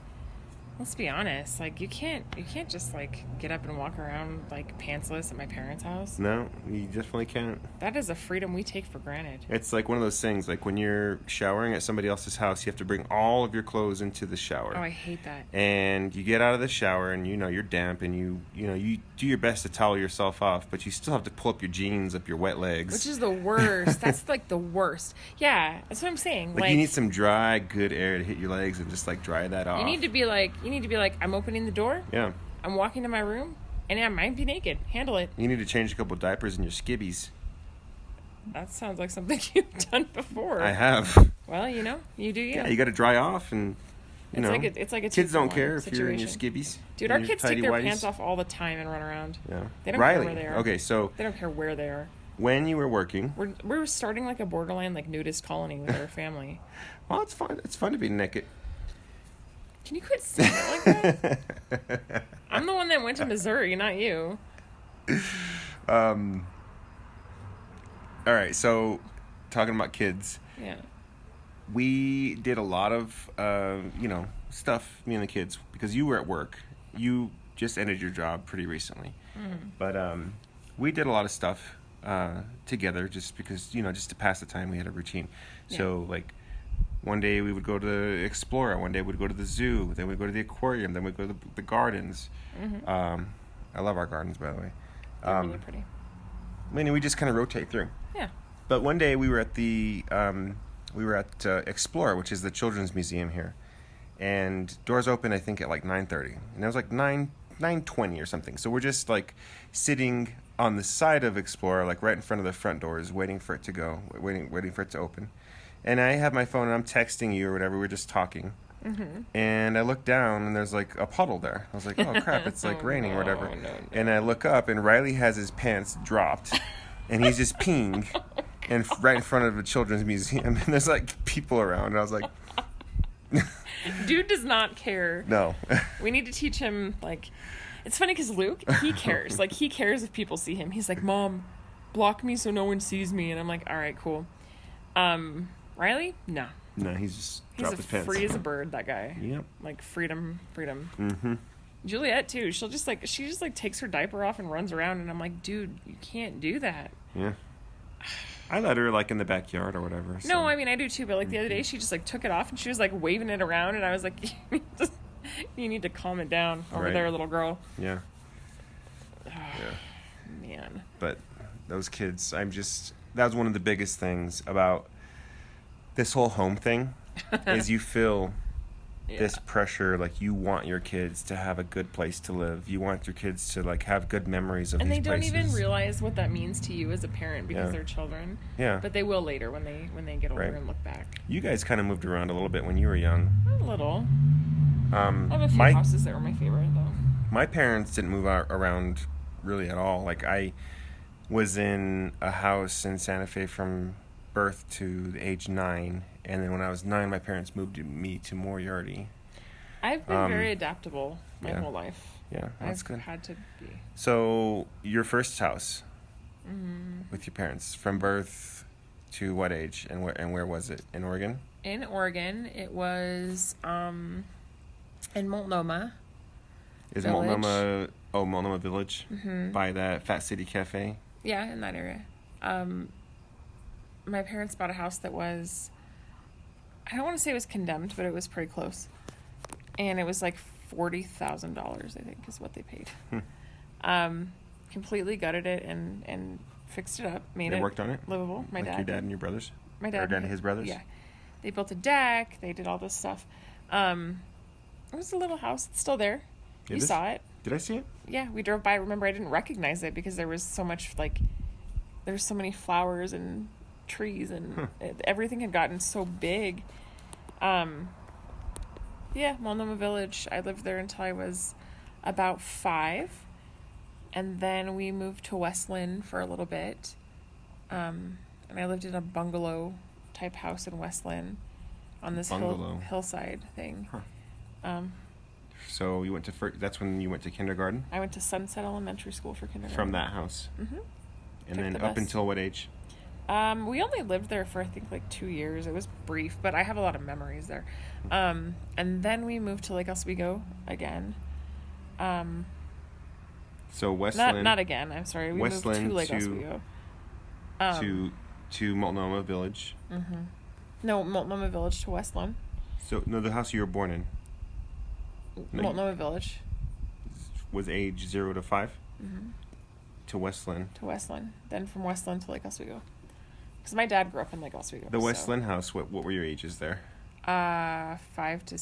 S2: let's be honest. Like, you can't just like get up and walk around like pantsless at my parents' house.
S1: No, you definitely can't.
S2: That is a freedom we take for granted.
S1: It's like one of those things, like when you're showering at somebody else's house, you have to bring all of your clothes into the shower.
S2: Oh, I hate that.
S1: And you get out of the shower and you're damp and you do your best to towel yourself off, but you still have to pull up your jeans up your wet legs.
S2: Which is the worst. That's like the worst. Yeah, that's what I'm saying.
S1: Like you need some dry, good air to hit your legs and just like dry that off.
S2: You need to be like, I'm opening the door.
S1: Yeah.
S2: I'm walking to my room, and I might be naked. Handle it.
S1: You need to change a couple diapers in your skibbies.
S2: That sounds like something you've done before.
S1: I have.
S2: Well, you do you.
S1: Yeah, you got to dry off and
S2: It's like a
S1: kids don't
S2: 2-for-1
S1: care if you're in your
S2: situation.
S1: skibbies.
S2: Dude, our kids take their pants off all the time and run around.
S1: Yeah.
S2: They don't
S1: Riley.
S2: care where they are.
S1: Okay, so
S2: They don't care where they are.
S1: when you were working,
S2: We're starting like a borderline like nudist colony with our family.
S1: well, it's fun. It's fun to be naked.
S2: Can you quit saying it like that? I'm the one that went to Missouri, not you.
S1: All right, so talking about kids,
S2: Yeah.
S1: we did a lot of stuff, me and the kids, because you were at work. You just ended your job pretty recently. But we did a lot of stuff together just because, just to pass the time. We had a routine.
S2: Yeah.
S1: So like one day we would go to Explora, one day we'd go to the zoo, then we'd go to the aquarium, then we'd go to the gardens. I love our gardens, by the way.
S2: They're really pretty.
S1: I mean, we just kind of rotate through.
S2: Yeah.
S1: But one day we were at Explora, which is the children's museum here, and doors open I think at like 9:30, and it was like 9:20 or something. So we're just like sitting on the side of Explora, like right in front of the front doors, waiting for it to go, waiting for it to open. And I have my phone and I'm texting you or whatever. We're just talking. And I look down and there's like a puddle there. I was like, oh crap, it's like raining or whatever.
S2: No.
S1: And I look up and Riley has his pants dropped and he's just peeing right in front of a children's museum. And there's like people around. And I was like,
S2: Dude does not care.
S1: no.
S2: We need to teach him, like, it's funny because Luke, he cares. Like, he cares if people see him. He's like, Mom, block me so no one sees me. And I'm like, all right, cool. Riley? No.
S1: No, he's just
S2: He's
S1: dropped his pants.
S2: free as a bird, that guy.
S1: Yep.
S2: Like, freedom.
S1: Mm-hmm.
S2: Juliet, too. She just takes her diaper off and runs around. And I'm like, dude, you can't do that.
S1: Yeah. I let her like in the backyard or whatever. So.
S2: No, I mean, I do too. But, like, the other day, she just, like, took it off and she was, like, waving it around. And I was like, you need to calm it down over
S1: Right.
S2: there, little girl.
S1: Yeah.
S2: Man.
S1: But those kids, that was one of the biggest things about this whole home thing is you feel this pressure, like you want your kids to have a good place to live. You want your kids to like have good memories of
S2: And
S1: these
S2: they don't
S1: places.
S2: even realize what that means to you as a parent because
S1: Yeah.
S2: they're children.
S1: Yeah.
S2: But they will later when they get older
S1: Right.
S2: and look back.
S1: You guys kind of moved around a little bit when you were young.
S2: A little. I have a few
S1: My
S2: houses that were my favorite though.
S1: my parents didn't move around really at all. Like I was in a house in Santa Fe from birth to the age 9, and then when I was 9, my parents moved me to Moriarty.
S2: I've been very adaptable my
S1: yeah.
S2: whole life.
S1: Yeah, that's
S2: I've
S1: good.
S2: had to be.
S1: So your first house with your parents from birth to what age, and where was it? In Oregon?
S2: In Oregon, it was in Multnomah.
S1: Is
S2: Village.
S1: Multnomah Village by that Fat City Cafe?
S2: Yeah, in that area. My parents bought a house that was, I don't want to say it was condemned, but it was pretty close. And it was like $40,000, I think, is what they paid. Completely gutted it and fixed it up. Made
S1: They
S2: it
S1: worked on it?
S2: livable. My
S1: Like
S2: dad.
S1: your dad and your brothers?
S2: My
S1: Or
S2: dad.
S1: dad and his brothers?
S2: Yeah. They built a deck. They did all this stuff. It was a little house. It's still there.
S1: It
S2: You
S1: is?
S2: saw it.
S1: Did I see it?
S2: Yeah, we drove by. Remember, I didn't recognize it because there was so much, like, there was so many flowers and trees and everything had gotten so big. Yeah, Multnomah Village. I lived there until I was about 5. And then we moved to Westland for a little bit. And I lived in a bungalow type house in Westland on this hillside thing.
S1: Huh. So you went to that's when you went to kindergarten?
S2: I went to Sunset Elementary School for kindergarten.
S1: From that house? And
S2: Pick
S1: then
S2: the
S1: up
S2: best.
S1: until what age?
S2: We only lived there for I think like 2 years. It was brief, but I have a lot of memories there. And then we moved to Lake Oswego again.
S1: So Westland.
S2: Not again. I'm sorry. We
S1: Westland
S2: moved to Lake
S1: to-
S2: Oswego.
S1: to Multnomah Village.
S2: No, Multnomah Village to Westland.
S1: So no, the house you were born in No,
S2: Multnomah Village
S1: was age 0 to 5 to Westland.
S2: to Westland. Then from Westland to Lake Oswego. Because my dad grew up in Lake Oswego.
S1: The
S2: so-
S1: Westland house. What were your ages there?
S2: 5 to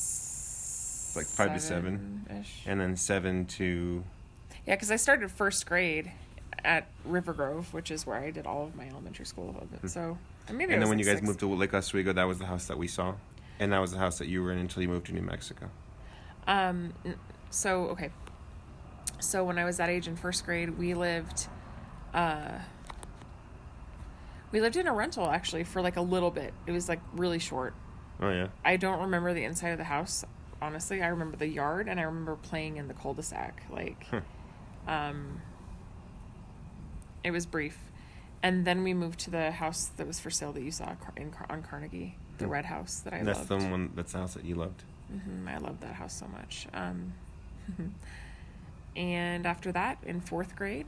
S1: Like 5 to 7,
S2: ish.
S1: and then 7 to.
S2: Yeah, because I started first grade at River Grove, which is where I did all of my elementary school. So I mean,
S1: And then when you guys moved to Lake Oswego, that was the house that we saw, and that was the house that you were in until you moved to New Mexico.
S2: So okay. So when I was that age in first grade, we lived in a rental actually for like a little bit. It was like really short.
S1: Oh yeah.
S2: I don't remember the inside of the house. Honestly, I remember the yard and I remember playing in the cul-de-sac. Like, it was brief. And then we moved to the house that was for sale that you saw on Carnegie, the red house that I
S1: That's
S2: loved.
S1: the one. That's the house that you loved.
S2: I loved that house so much. And after that, in fourth grade,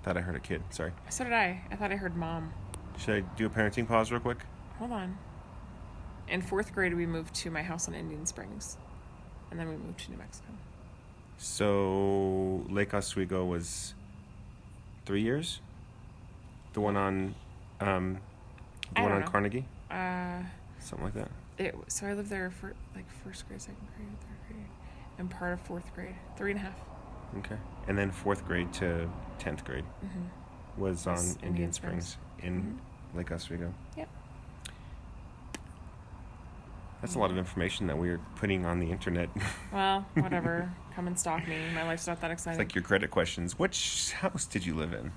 S1: Thought I heard a kid. Sorry.
S2: so did I. I thought I heard mom.
S1: Should I do a parenting pause real quick?
S2: Hold on. In fourth grade, we moved to my house in Indian Springs. And then we moved to New Mexico.
S1: So Lake Oswego was 3 years. The one on,
S2: I don't know.
S1: Carnegie,
S2: Uh,
S1: something like that.
S2: So I lived there for like first grade, second grade, third grade, and part of fourth grade, 3.5.
S1: Okay. And then 4th grade to 10th grade was on
S2: Was
S1: Indian Springs in Lake Oswego.
S2: Yep.
S1: That's a lot of information that we're putting on the internet.
S2: Well, whatever. Come and stalk me. My life's not that
S1: It's
S2: exciting.
S1: like your credit questions. Which house did you live in?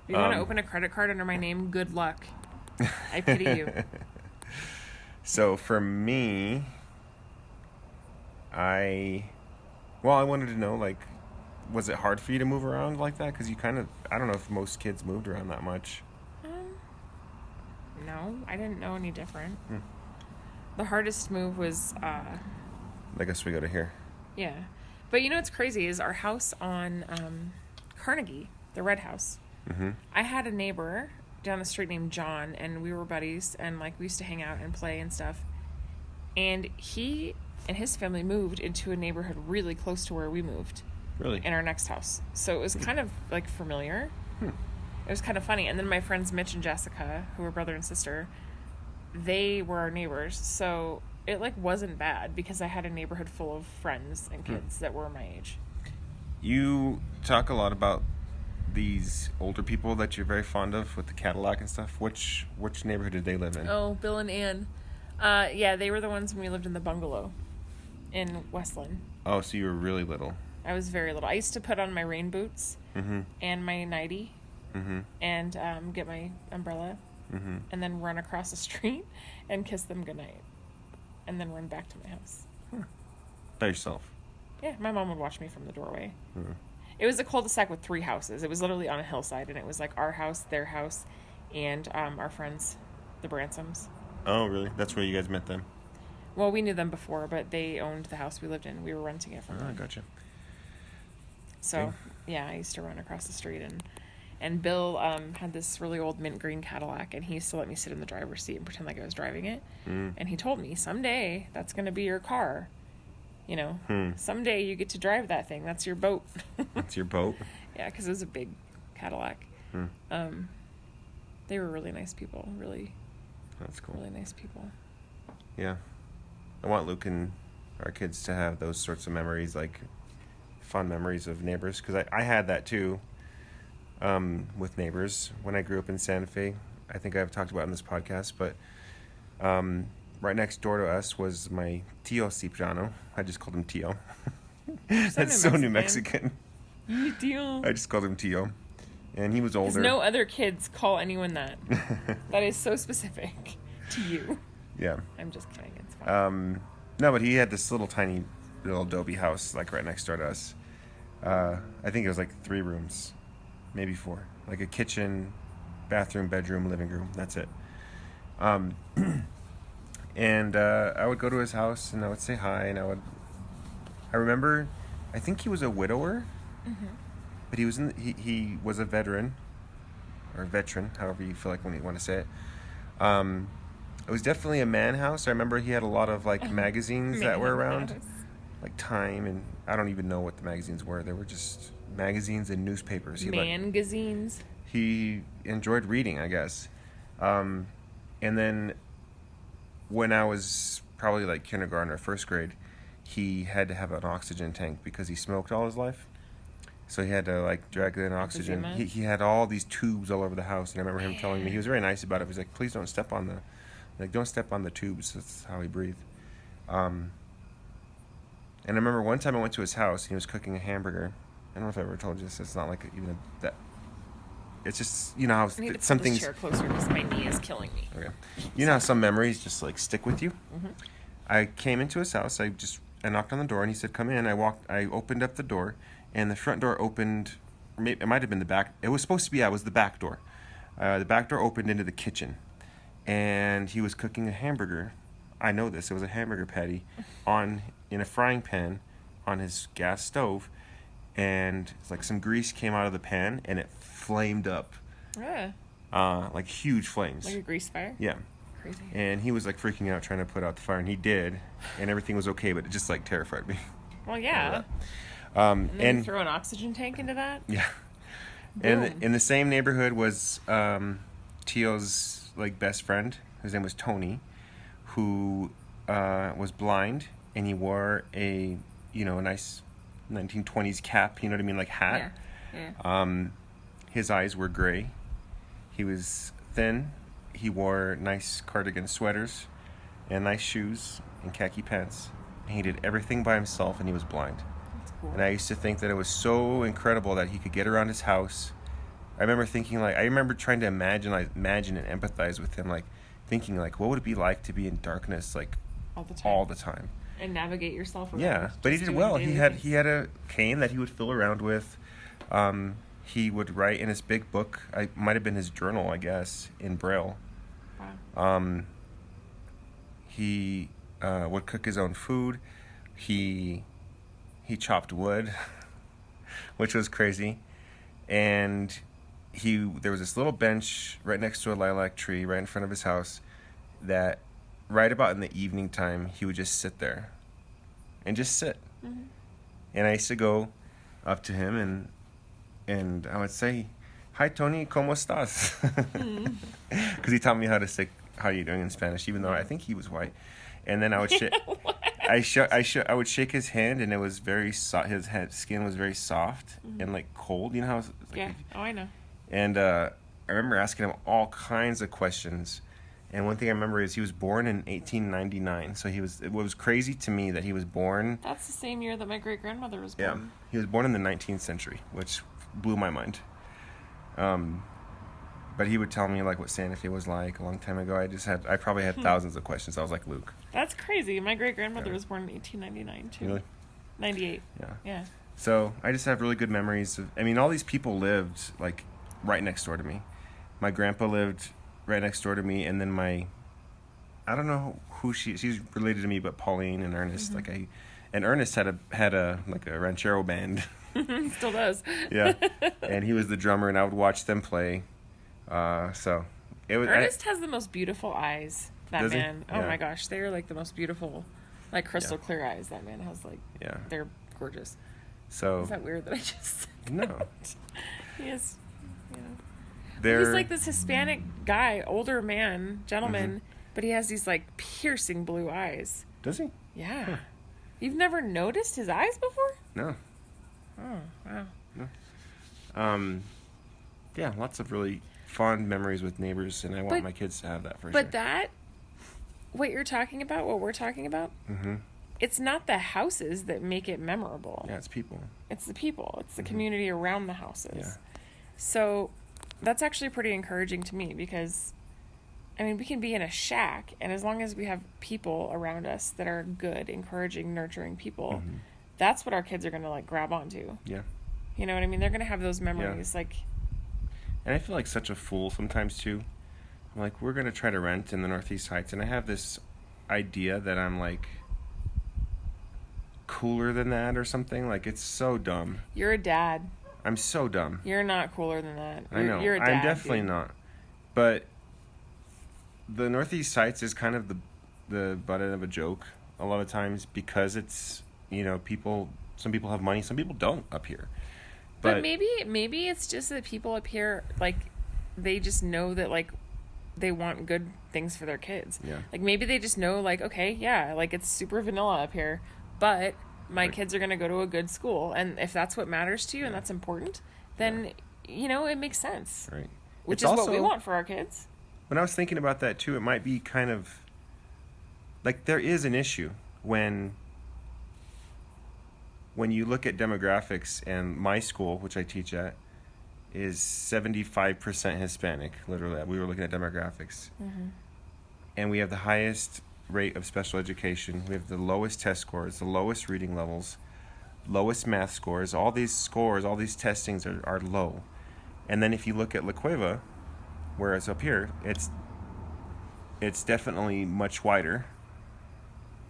S2: If you want to open a credit card under my name, good luck. I pity you.
S1: So for me, I wanted to know, like, was it hard for you to move around like that? Because you kind of, I don't know if most kids moved around that much.
S2: No, I didn't know any different. The hardest move was,
S1: Like us, we go to here.
S2: yeah. But you know what's crazy is our house on Carnegie, the red house. I had a neighbor down the street named John, and we were buddies, and like we used to hang out and play and stuff. And he and his family moved into a neighborhood really close to where we moved
S1: Really?
S2: in our next house. So it was kind of like familiar. It was kind of funny. And then my friends Mitch and Jessica, who were brother and sister, they were our neighbors. So it like wasn't bad because I had a neighborhood full of friends and kids that were my age.
S1: You talk a lot about these older people that you're very fond of with the Cadillac and stuff. Which neighborhood did they live in?
S2: Oh, Bill and Ann. Yeah, they were the ones when we lived in the bungalow in Westland.
S1: Oh, so you were really little.
S2: I was very little. I used to put on my rain boots and my nightie and get my umbrella and then run across the street and kiss them goodnight and then run back to my house.
S1: By yourself.
S2: Yeah, my mom would watch me from the doorway. It was a cul-de-sac with 3 houses. It was literally on a hillside, and it was like our house, their house, and our friends, the Bransoms.
S1: Oh, really? That's where you guys met them?
S2: Well, we knew them before, but they owned the house we lived in. We were renting it from
S1: Oh,
S2: them.
S1: gotcha.
S2: So, yeah, I used to run across the street, and Bill had this really old mint green Cadillac, and he used to let me sit in the driver's seat and pretend like I was driving it. And he told me, someday that's going to be your car. You know, someday you get to drive that thing. That's your boat.
S1: That's your boat?
S2: Yeah, because it was a big Cadillac. They were really nice people. Really,
S1: That's cool.
S2: really nice people.
S1: Yeah. I want Luke and our kids to have those sorts of memories, like fun memories of neighbors. Because I had that too with neighbors when I grew up in Santa Fe. I think I've talked about it on this podcast, but right next door to us was my Tio Cipriano. I just called him Tio. That's so New Mexican.
S2: Tio.
S1: I just called him Tio. And he was older.
S2: No other kids call anyone that. That is so specific to you.
S1: Yeah.
S2: I'm just kidding. It's fine.
S1: No, but he had this little tiny little adobe house like right next door to us. I think it was like 3 rooms. maybe 4. Like a kitchen, bathroom, bedroom, living room. That's it. Um, and I would go to his house and I would say hi, and I remember, I think he was a widower, but he was a veteran, or veteran, however you feel like when you want to say it. It was definitely a man house. I remember he had a lot of like magazines that were around, like Time, and I don't even know what the magazines were. They were just magazines and newspapers.
S2: Magazines.
S1: He enjoyed reading, I guess. And then when I was probably like kindergarten or first grade, he had to have an oxygen tank because he smoked all his life. So he had to like drag in oxygen. He had all these tubes all over the house, and I remember him telling me, he was very nice about it. He was like, please don't step on the tubes. That's how he breathed. And I remember one time I went to his house and he was cooking a hamburger. I don't know if I ever told you this. It's not like even that. It's just, you know how
S2: I need to
S1: some
S2: pull this
S1: things.
S2: chair closer because my knee is killing me.
S1: Okay. You know how some memories just like stick with you.
S2: Mm-hmm.
S1: I came into his house. I knocked on the door and he said, "Come in." I opened up the door, and the front door opened. Maybe it might have been the back. It was supposed to be. It was the back door. The back door opened into the kitchen, and he was cooking a hamburger. I know this. It was a hamburger patty in a frying pan on his gas stove, and it's like some grease came out of the pan and it flamed up.
S2: Yeah.
S1: Like huge flames.
S2: Like a grease fire?
S1: Yeah.
S2: Crazy.
S1: And he was like freaking out trying to put out the fire, and he did, and everything was okay, but it just like terrified me.
S2: Well, yeah.
S1: And
S2: then you throw an oxygen tank into that?
S1: Yeah.
S2: Boom.
S1: And in the same neighborhood was Tio's like best friend. His name was Tony, who was blind, and he wore a nice 1920s cap. You know what I mean, like hat.
S2: Yeah.
S1: His eyes were gray. He was thin. He wore nice cardigan sweaters and nice shoes and khaki pants. And he did everything by himself, and he was blind.
S2: That's cool.
S1: And I used to think that it was so incredible that he could get around his house. I remember thinking, like, I remember trying to imagine and empathize with him, like, thinking, like, what would it be like to be in darkness, like, all the time?
S2: And navigate yourself around.
S1: Yeah, but he did well. He had a cane that he would fill around with. He would write in his big book. I might have been his journal, I guess, in Braille.
S2: Wow.
S1: He would cook his own food. He chopped wood, which was crazy. And there was this little bench right next to a lilac tree right in front of his house that right about in the evening time he would just sit there and just sit.
S2: Mm-hmm.
S1: And I used to go up to him and I would say, "Hi Tony, ¿cómo estás?" Because he taught me how to say "how are you doing" in Spanish, even though I think he was white. And then I would I would shake his hand, and it was very soft. His skin was very soft and like cold. You know how?
S2: Yeah. Oh, I know.
S1: And I remember asking him all kinds of questions. And one thing I remember is he was born in 1899. So it was crazy to me that he was born.
S2: That's the same year that my great grandmother was born.
S1: Yeah, he was born in the 19th century, which blew my mind. But he would tell me like what Santa Fe was like a long time ago. I probably had thousands of questions. I was like Luke.
S2: That's crazy. My great grandmother was born in 1899 too.
S1: Really?
S2: 98.
S1: Yeah.
S2: Yeah.
S1: So I just have really good memories of. I mean, all these people lived like right next door to me. My grandpa lived right next door to me, and then I don't know who she's related to me, but Pauline and Ernest.
S2: Mm-hmm.
S1: And Ernest had a like a ranchero band.
S2: Still does.
S1: Yeah, and he was the drummer, and I would watch them play. So it was.
S2: Ernest has the most beautiful eyes. That
S1: Does he?
S2: man. Oh
S1: Yeah.
S2: my gosh, they are like the most beautiful, like crystal clear eyes. That man has like.
S1: Yeah.
S2: They're gorgeous.
S1: So
S2: Is that weird that I just said
S1: no,
S2: that? He is. You know.
S1: they're
S2: He's like this Hispanic guy, older man, gentleman, but he has these like piercing blue eyes.
S1: Does he?
S2: Yeah.
S1: Huh.
S2: You've never noticed his eyes before?
S1: No.
S2: Oh, wow.
S1: Yeah, lots of really fond memories with neighbors, and I want
S2: But-
S1: my kids to have that for sure.
S2: But what you're talking about, what we're talking about, it's not the houses that make it memorable.
S1: Yeah, it's people.
S2: It's the people. It's the community around the houses.
S1: Yeah.
S2: So that's actually pretty encouraging to me because, I mean, we can be in a shack, and as long as we have people around us that are good, encouraging, nurturing people, that's what our kids are going to, like, grab onto.
S1: Yeah.
S2: You know what I mean? They're going to have those memories. Like,
S1: And I feel like such a fool sometimes too. I'm like, we're going to try to rent in the Northeast Heights, and I have this idea that I'm like cooler than that or something. Like, it's so dumb.
S2: You're a dad.
S1: I'm so dumb.
S2: You're not cooler than that.
S1: I know.
S2: You're a dad,
S1: I'm definitely
S2: dude.
S1: not. But the Northeast Heights is kind of the butt end of a joke a lot of times because it's, some people have money, some people don't up here.
S2: But maybe it's just that people up here, like, they just know that, like, they want good things for their kids.
S1: Yeah.
S2: Like, maybe they just know, like, okay, yeah, like, it's super vanilla up here, but my kids are going to go to a good school. And if that's what matters to you and that's important, then, it makes sense.
S1: Right.
S2: Which
S1: It's
S2: is what we
S1: also-
S2: want for our kids.
S1: When I was thinking about that too, it might be kind of like there is an issue when you look at demographics, and my school, which I teach at, is 75% Hispanic. Literally, we were looking at demographics, and we have the highest rate of special education. We have the lowest test scores, the lowest reading levels, lowest math scores. All these scores, all these testings are low. And then if you look at La Cueva, whereas up here, it's definitely much wider.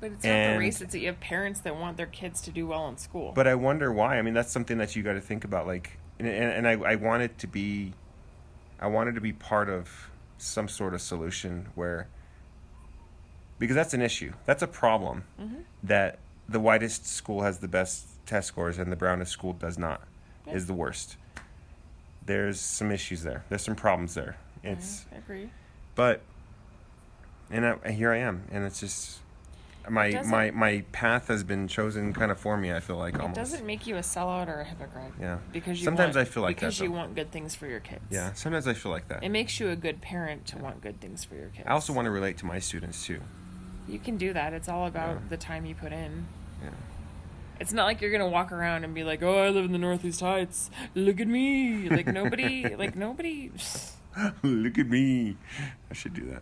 S2: But it's not the race. It's that you have parents that want their kids to do well in school.
S1: But I wonder why. I mean, that's something that you got to think about. Like, and I want it to be, I wanted to be part of some sort of solution where, because that's an issue. That's a problem that the whitest school has the best test scores and the brownest school does not, is the worst. There's some issues there. There's some problems there. It's,
S2: I agree.
S1: but, and here I am, and it's just, my path has been chosen kind of for me. I feel like almost.
S2: It doesn't make you a sellout or a hypocrite.
S1: Yeah.
S2: Because you
S1: Sometimes
S2: want,
S1: I feel like
S2: because
S1: that,
S2: you
S1: though.
S2: want good things for your kids.
S1: Yeah, sometimes I feel like that.
S2: It makes you a good parent to want good things for your kids.
S1: I also want to relate to my students too.
S2: You can do that. It's all about the time you put in.
S1: Yeah.
S2: It's not like you're gonna walk around and be like, "Oh, I live in the Northeast Heights. Look at me." Like nobody.
S1: Look at me. I should do that.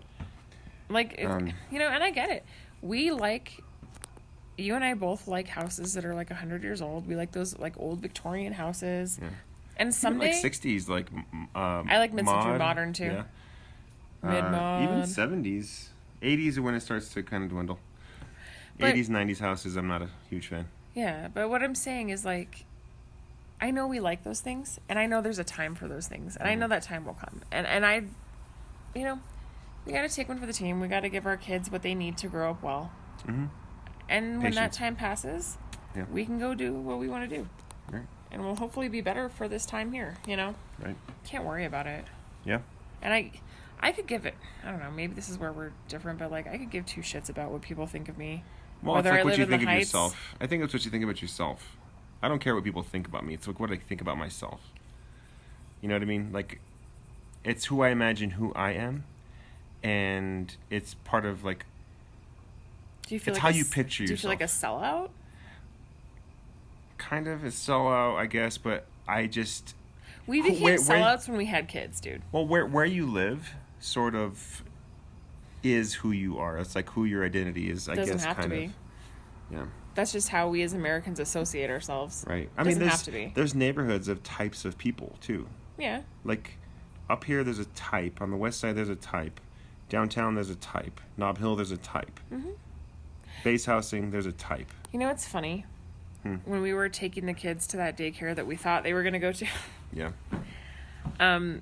S2: Like and I get it. You and I both like houses that are like 100 years old. We like those like old Victorian houses.
S1: Yeah.
S2: And someday,
S1: Even like 60s, like
S2: I like mid-century modern too.
S1: Yeah.
S2: Mid-mod.
S1: Even 70s, 80s are when it starts to kind of dwindle.
S2: But-
S1: 80s, 90s houses, I'm not a huge fan.
S2: Yeah, but what I'm saying is like, I know we like those things, and I know there's a time for those things, and I know that time will come. And I, we got to take one for the team. We got to give our kids what they need to grow up well.
S1: Mm-hmm.
S2: And when that
S1: Patience.
S2: time passes,
S1: Yeah.
S2: we can go do what we want to do.
S1: Right.
S2: And we'll hopefully be better for this time here,
S1: Right.
S2: Can't worry about it.
S1: Yeah.
S2: And I could give it, I don't know, maybe this is where we're different, but like I could give two shits about what people think of me.
S1: Well,
S2: Whether
S1: it's like
S2: I
S1: what
S2: live
S1: you
S2: in the
S1: think of
S2: Heights.
S1: yourself. I think it's what you think about yourself. I don't care what people think about me. It's like what I think about myself. You know what I mean? Like, it's who I imagine who I am, and it's part of like.
S2: Do you feel
S1: It's
S2: like
S1: how you picture
S2: Do you feel like a
S1: yourself.
S2: sellout?
S1: Kind of a sellout, I guess, but I just.
S2: We became
S1: Where-
S2: sellouts when we had kids, dude.
S1: Well, where you live, sort of, is who you are. It's like who your identity is. I
S2: Doesn't
S1: guess
S2: have to
S1: kind
S2: be.
S1: of. Yeah.
S2: That's just how we as Americans associate ourselves.
S1: Right.
S2: Doesn't
S1: there's
S2: have to be.
S1: there's neighborhoods of types of people too.
S2: Yeah.
S1: Like, up here there's a type. On the west side there's a type. Downtown there's a type. Nob Hill there's a type.
S2: Mm-hmm.
S1: Base housing there's a type.
S2: You know what's funny?
S1: Hmm.
S2: When we were taking the kids to that daycare that we thought they were going to go to.
S1: Yeah.
S2: And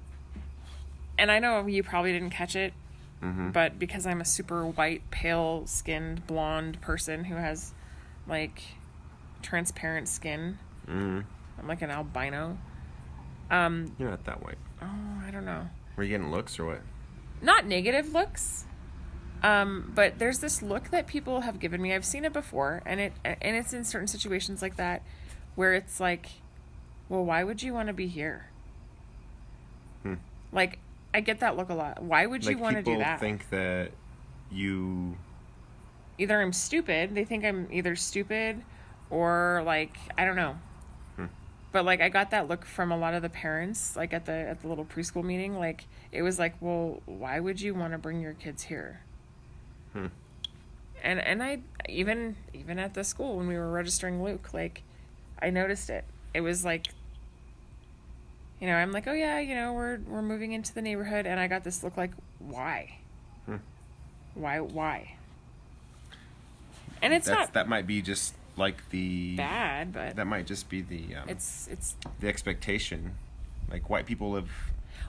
S2: I know you probably didn't catch it,
S1: Mm-hmm.
S2: but because I'm a super white, pale-skinned, blonde person who has, like, transparent skin,
S1: Mm-hmm.
S2: I'm like an albino.
S1: You're not that white.
S2: Oh, I don't know.
S1: Were you getting looks or what?
S2: Not negative looks, but there's this look that people have given me. I've seen it before, and it's in certain situations like that where it's like, well, why would you want to be here? Like, I get that look a lot. Why would you
S1: Like,
S2: want to do
S1: people
S2: that?
S1: think that you.
S2: Either I'm stupid. They think I'm either stupid or like, I don't know. But like I got that look from a lot of the parents, like at the little preschool meeting. Like it was like, well, why would you want to bring your kids here? And I even at the school when we were registering Luke, like I noticed it. It was like, You know, I'm like, oh yeah, you know, we're moving into the neighborhood, and I got this look like, why? Why? And it's not
S1: that might be just like the
S2: bad, but
S1: that might just be the
S2: it's
S1: the expectation. Like white people live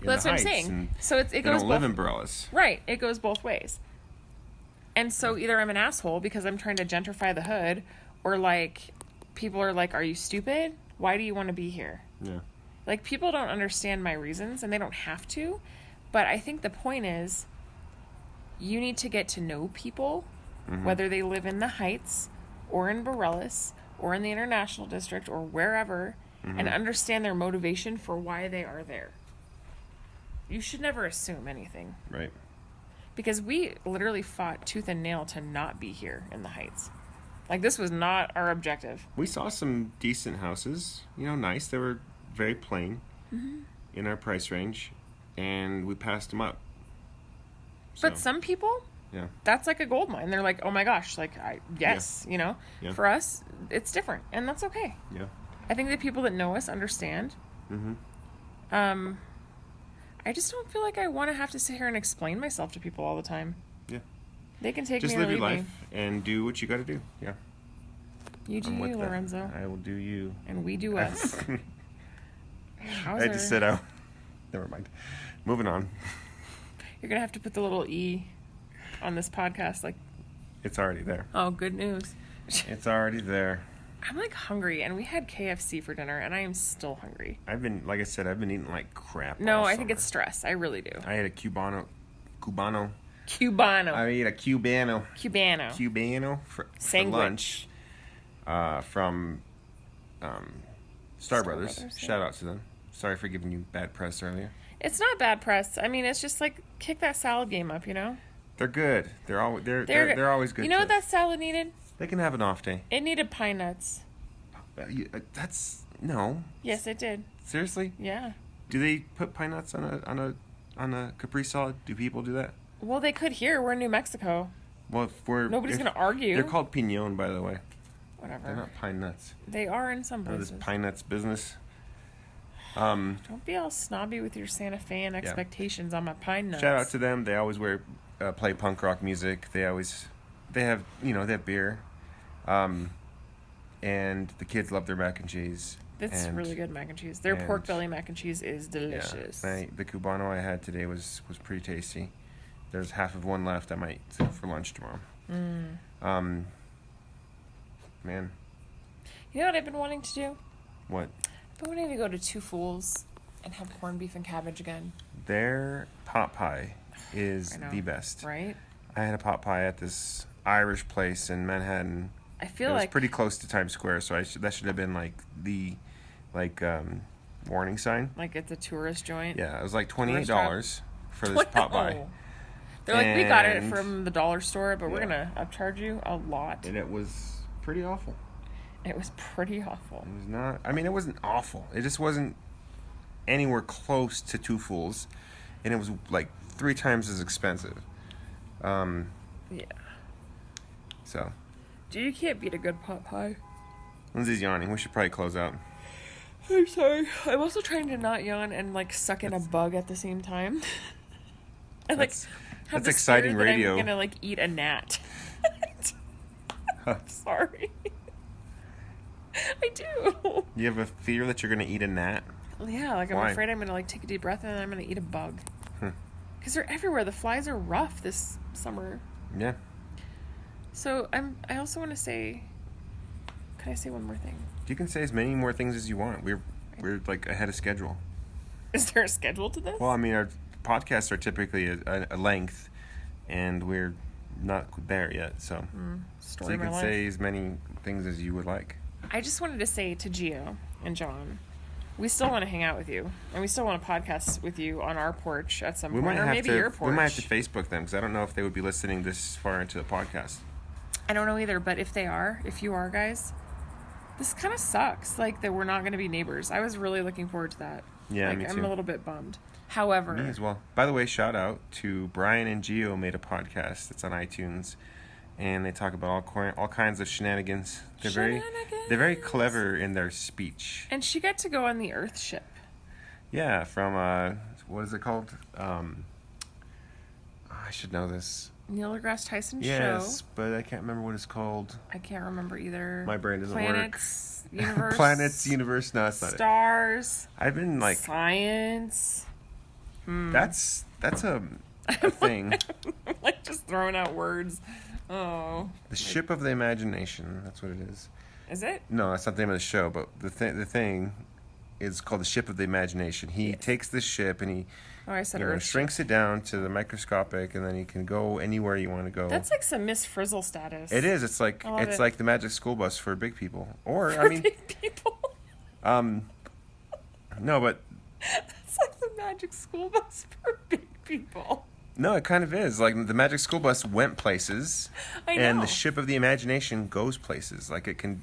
S1: in
S2: well, that's
S1: the
S2: what I'm
S1: heights,
S2: saying.
S1: and
S2: So it
S1: they
S2: goes
S1: don't live in Burles.
S2: right. It goes both ways. And so either I'm an asshole because I'm trying to gentrify the hood, or like people are like, "Are you stupid? Why do you want to be here?"
S1: Yeah.
S2: Like, people don't understand my reasons, and they don't have to. But I think the point is, you need to get to know people, whether they live in the Heights, or in Burles, or in the International District, or wherever, and understand their motivation for why they are there. You should never assume anything.
S1: Right.
S2: Because we literally fought tooth and nail to not be here in the Heights. Like, this was not our objective.
S1: We saw some decent houses. You know, nice. They were very plain in our price range, and we passed them up.
S2: But some people,
S1: yeah,
S2: that's like a gold mine. They're like, oh my gosh, like, yes, you know.
S1: Yeah.
S2: For us, it's different, and that's okay.
S1: yeah,
S2: I think the people that know us understand. I just don't feel like I want to have to sit here and explain myself to people all the time.
S1: yeah.
S2: They can take
S1: Just
S2: me
S1: live
S2: or
S1: your
S2: leave
S1: life and do what you got to do. Yeah,
S2: me. You do
S1: I'm with
S2: you,
S1: that.
S2: Lorenzo,
S1: I will do you.
S2: and we do us.
S1: I just said out. Never mind. Moving on.
S2: You're gonna have to put the little E on this podcast, like,
S1: It's already there.
S2: oh, good news.
S1: It's already there.
S2: I'm like hungry, and we had KFC for dinner, and I am still hungry.
S1: I've been, like I said, I've been eating like crap.
S2: No,
S1: all
S2: I think
S1: summer.
S2: it's stress. I really do.
S1: I had a Cubano.
S2: Cubano.
S1: I ate a Cubano for
S2: Sandwich.
S1: lunch from Star Brothers.
S2: Brothers, yeah.
S1: Shout out to them. Sorry for giving you bad press earlier.
S2: It's not bad press. I mean, it's just like, kick that salad game up, you know?
S1: They're good. They're always good.
S2: You know
S1: to-
S2: what that salad needed?
S1: They can have an off day.
S2: It needed pine nuts.
S1: That's no.
S2: Yes, it did.
S1: Seriously?
S2: Yeah.
S1: Do they put pine nuts on a Capri salad? Do people do that?
S2: Well, they could here. We're in New Mexico.
S1: Well,
S2: Nobody's gonna argue.
S1: They're called pinon, by the way.
S2: Whatever.
S1: They're not pine nuts.
S2: They are in some
S1: Oh, this
S2: places.
S1: pine nuts business.
S2: Don't be all snobby with your Santa Fe and expectations on my pine nuts.
S1: Shout out to them. They always play punk rock music. They have beer, and the kids love their mac and cheese.
S2: It's really good mac and cheese. Their
S1: and-
S2: pork belly mac and cheese is delicious.
S1: The Cubano I had today was pretty tasty. There's half of one left. I might save for lunch tomorrow. Man,
S2: You know what I've been wanting to do?
S1: what?
S2: I've been wanting to go to Two Fools and have corned beef and cabbage again.
S1: Their pot pie is
S2: I know,
S1: the best.
S2: Right?
S1: I had a pot pie at this Irish place in Manhattan.
S2: I feel
S1: It was
S2: like
S1: pretty close to Times Square, so that should have been like the warning sign.
S2: like it's a tourist joint.
S1: Yeah, it was like $28 for this
S2: What?
S1: pot pie,
S2: No. They're like, we got it
S1: And-
S2: from the dollar store, but we're
S1: Yeah.
S2: gonna upcharge you a lot.
S1: and it was pretty awful.
S2: It was pretty awful.
S1: It was not. I mean, it wasn't awful. It just wasn't anywhere close to Two Fools, and it was like 3 times as expensive.
S2: Yeah.
S1: So
S2: Dude, you can't beat a good pot pie.
S1: Lindsay's yawning. We should probably close out.
S2: I'm sorry. I'm also trying to not yawn and like suck in a bug at the same time. I like
S1: That's-
S2: have
S1: that's
S2: this
S1: exciting
S2: fear that
S1: radio.
S2: I'm gonna like eat a gnat. Sorry. I do.
S1: You have a fear that you're going to eat a gnat?
S2: Yeah, like I'm
S1: Why?
S2: afraid I'm gonna like take a deep breath and then I'm gonna eat a bug.
S1: Hmm.
S2: Because they're everywhere. The flies are rough this summer.
S1: Yeah.
S2: So I also want to say. Can I say one more thing?
S1: You can say as many more things as you want. We're like ahead of schedule.
S2: Is there a schedule to this?
S1: Well, I mean, our podcasts are typically a length, and we're not there yet. So,
S2: Story
S1: so you
S2: of my
S1: can
S2: life.
S1: say as many things as you would like.
S2: I just wanted to say to Gio and John, we still want to hang out with you, and we still want to podcast with you on our porch at some
S1: We
S2: point,
S1: might
S2: or
S1: have
S2: maybe
S1: to.
S2: your porch.
S1: We might have to Facebook them because I don't know if they would be listening this far into the podcast.
S2: I don't know either, but if they are, if you are, guys, this kind of sucks. Like that we're not going to be neighbors. I was really looking forward to that.
S1: Yeah,
S2: like,
S1: me
S2: I'm
S1: too.
S2: a little bit bummed. However,
S1: Me as well. By the way, shout out to Brian and Gio made a podcast. It's on iTunes, and they talk about all kinds of shenanigans. They're very clever in their speech.
S2: and she got to go on the Earth ship.
S1: Yeah, from what is it called? I should know this.
S2: Neil deGrasse Tyson
S1: Yes,
S2: show.
S1: but I can't remember what it's called.
S2: I can't remember either.
S1: My brain doesn't
S2: Planets,
S1: work.
S2: universe.
S1: Planets, universe. No, that's not it.
S2: Stars.
S1: I've been like
S2: Science.
S1: that's a thing.
S2: Like just throwing out words. Oh.
S1: The ship of the imagination. That's what it is.
S2: Is it?
S1: No, that's not the name of the show. But the thing is called the ship of the imagination. He
S2: Yes.
S1: takes this ship and he
S2: Oh, I said
S1: you know,
S2: Earth.
S1: shrinks it down to the microscopic, and then you can go anywhere you want to go.
S2: That's like some Miss Frizzle status.
S1: It is. It's like
S2: I love it.
S1: the Magic School Bus for big people. Or
S2: For
S1: I mean,
S2: big people.
S1: no, but
S2: It's like the Magic School Bus for big people.
S1: no, it kind of is. Like the Magic School Bus went places,
S2: I know.
S1: and the ship of the imagination goes places. Like it can.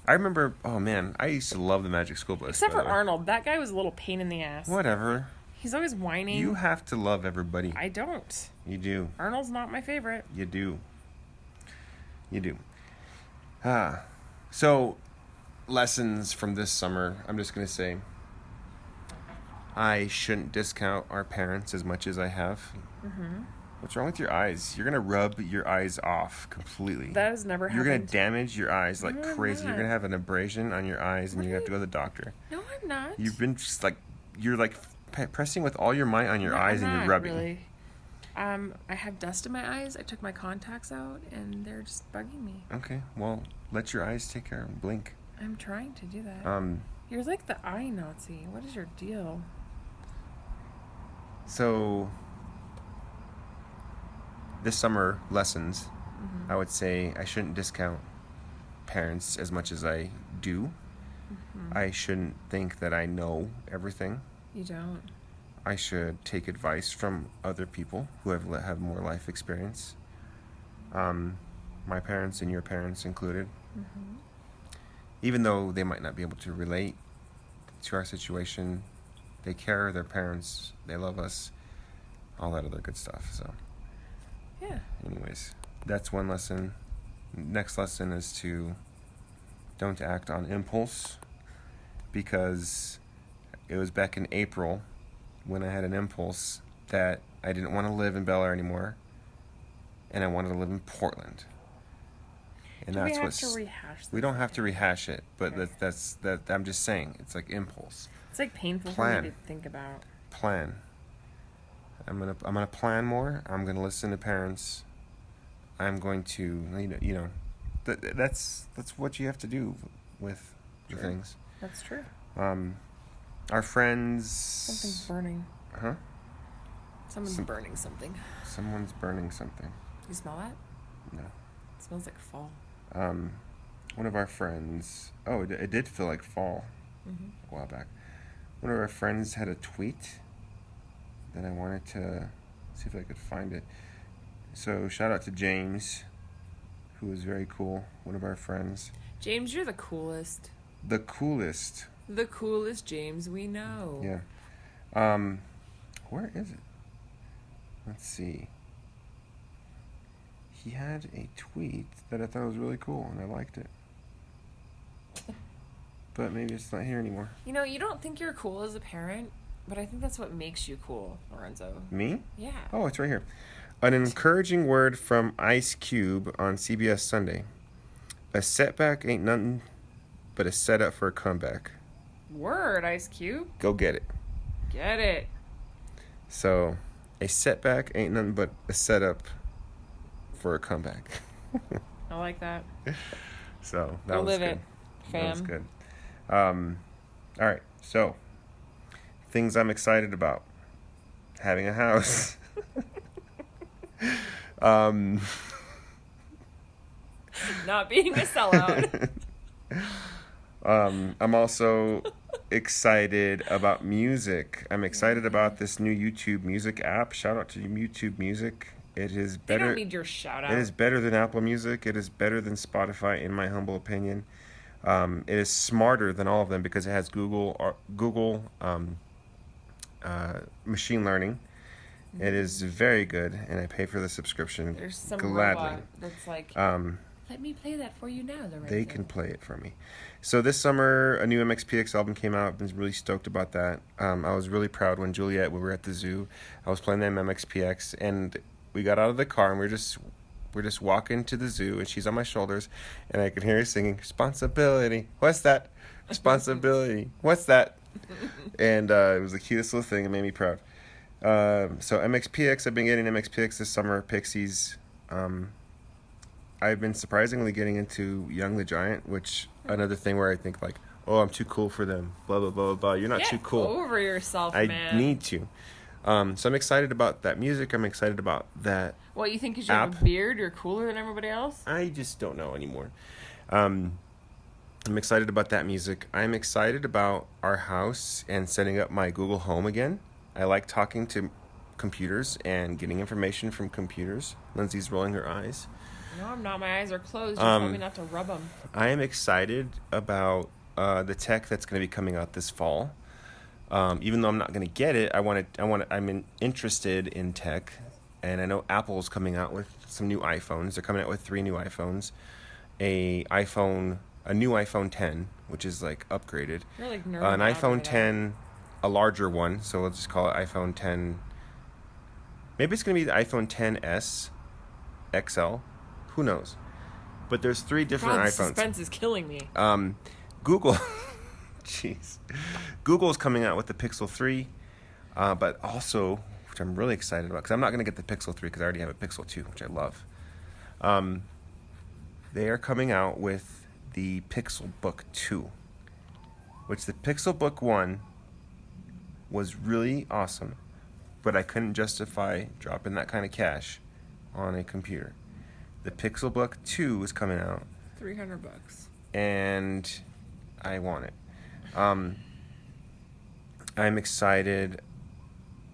S1: I remember. Oh man, I used to love the Magic School Bus.
S2: Except
S1: by
S2: for
S1: the way.
S2: Arnold. That guy was a little pain in the ass.
S1: Whatever.
S2: He's always whining.
S1: You have to love everybody.
S2: I don't.
S1: You do.
S2: Arnold's not my favorite.
S1: You do. You do. So, lessons from this summer. I'm just going to say I shouldn't discount our parents as much as I have.
S2: Mm-hmm.
S1: What's wrong with your eyes? You're going to rub your eyes off completely.
S2: That has never
S1: You're
S2: happened.
S1: going to damage your eyes like
S2: No, I'm
S1: crazy. You're
S2: not.
S1: going to have an abrasion on your eyes and you're going to have to
S2: What?
S1: go to the doctor.
S2: No, I'm not.
S1: You've been just like, you're like pressing with all your might on your
S2: No,
S1: eyes
S2: I'm
S1: and you're
S2: not,
S1: rubbing.
S2: Really. I have dust in my eyes. I took my contacts out, and they're just bugging me.
S1: Okay, well, let your eyes take care of them. Blink.
S2: I'm trying to do that.
S1: Um,
S2: You're like the eye Nazi. What is your deal?
S1: So, this summer lessons, I would say I shouldn't discount parents as much as I do. I shouldn't think that I know everything.
S2: You don't.
S1: I should take advice from other people who have more life experience. My parents and your parents included. Even though they might not be able to relate to our situation, they care, they're parents, they love us, all that other good stuff. So,
S2: Yeah.
S1: anyways, that's one lesson. Next lesson is to don't act on impulse, because it was back in April when I had an impulse that I didn't want to live in Bel Air anymore, and I wanted to live in Portland. And
S2: Do
S1: that's
S2: we have
S1: what's
S2: to rehash this?
S1: we don't have to rehash it, but
S2: Okay.
S1: that's I'm just saying it's like impulse.
S2: It's like painful
S1: Plan.
S2: for me to think about.
S1: Plan. I'm gonna plan more. I'm gonna listen to parents. I'm going to that's what you have to do with the
S2: True.
S1: things.
S2: That's true.
S1: Our friends.
S2: Something's burning.
S1: Huh?
S2: Someone's
S1: Some-
S2: burning something.
S1: Someone's burning something.
S2: You smell that?
S1: No.
S2: It smells like fall.
S1: One of our friends. Oh, it did feel like fall a while back. One of our friends had a tweet that I wanted to see if I could find it. So shout out to James, who was very cool. One of our friends.
S2: James, you're the coolest.
S1: The coolest.
S2: The coolest James we know.
S1: Yeah. Where is it? Let's see. He had a tweet that I thought was really cool, and I liked it. But maybe it's not here anymore.
S2: You know, you don't think you're cool as a parent, but I think that's what makes you cool, Lorenzo.
S1: Me?
S2: Yeah.
S1: Oh, it's right here. An encouraging word from Ice Cube on CBS Sunday. A setback ain't nothing but a setup for a comeback.
S2: Word, Ice Cube.
S1: Go get it.
S2: Get it.
S1: So, a setback ain't nothing but a setup for a comeback.
S2: I like that.
S1: So, that
S2: Go
S1: was
S2: live
S1: good.
S2: it,
S1: That was
S2: fam.
S1: good. All right. So, things I'm excited about. Having a house.
S2: Not being a sellout.
S1: I'm also excited about music. I'm excited about this new YouTube Music app. Shout out to YouTube Music. It is
S2: They
S1: better.
S2: don't need your shout out.
S1: It is better than Apple Music. It is better than Spotify, in my humble opinion. It is smarter than all of them because it has Google machine learning. It is very good, and I pay for the subscription
S2: There's some
S1: gladly.
S2: robot that's like,
S1: Um,
S2: Let me play that for you now, Lorenzo.
S1: They can play it for me. So this summer, a new MXPX album came out. I've been really stoked about that. I was really proud when Juliet, we were at the zoo, I was playing them MXPX, and we got out of the car, and we're just walking to the zoo, and she's on my shoulders, and I could hear her singing, "Responsibility, what's that? Responsibility, what's that?" And it was the cutest little thing. It made me proud. So MXPX, I've been getting MXPX this summer, Pixies. I've been surprisingly getting into Young the Giant, which another thing where I think like, oh, I'm too cool for them. Blah blah blah blah. You're not too cool.
S2: Get over yourself,
S1: I
S2: man.
S1: need to. So I'm excited about that music. I'm excited about that.
S2: What, you think because you have a beard, you're cooler than everybody else?
S1: I just don't know anymore. I'm excited about that music. I'm excited about our house and setting up my Google Home again. I like talking to computers and getting information from computers. Lindsay's rolling her eyes.
S2: No, I'm not. My eyes are closed. You told me not to rub them.
S1: I am excited about the tech that's going to be coming out this fall. Even though I'm not going to get it, I'm interested in tech, and I know Apple's coming out with some new iPhones. They're coming out with 3 new iPhones, a new iPhone 10, which is like upgraded,
S2: You're like nerding
S1: an
S2: out
S1: iPhone
S2: over
S1: 10, a larger one. So we'll just call it iPhone 10. Maybe it's going to be the iPhone 10s XL. Who knows? But there's 3 different
S2: God,
S1: iPhones.
S2: The suspense is killing me.
S1: Google, jeez, Google's coming out with the Pixel 3, but also, which I'm really excited about, because I'm not going to get the Pixel 3 because I already have a Pixel 2, which I love. They are coming out with the Pixel Book 2, which the Pixel Book 1 was really awesome, but I couldn't justify dropping that kind of cash on a computer. The Pixel Book 2 is coming out.
S2: $300.
S1: And I want it. I'm excited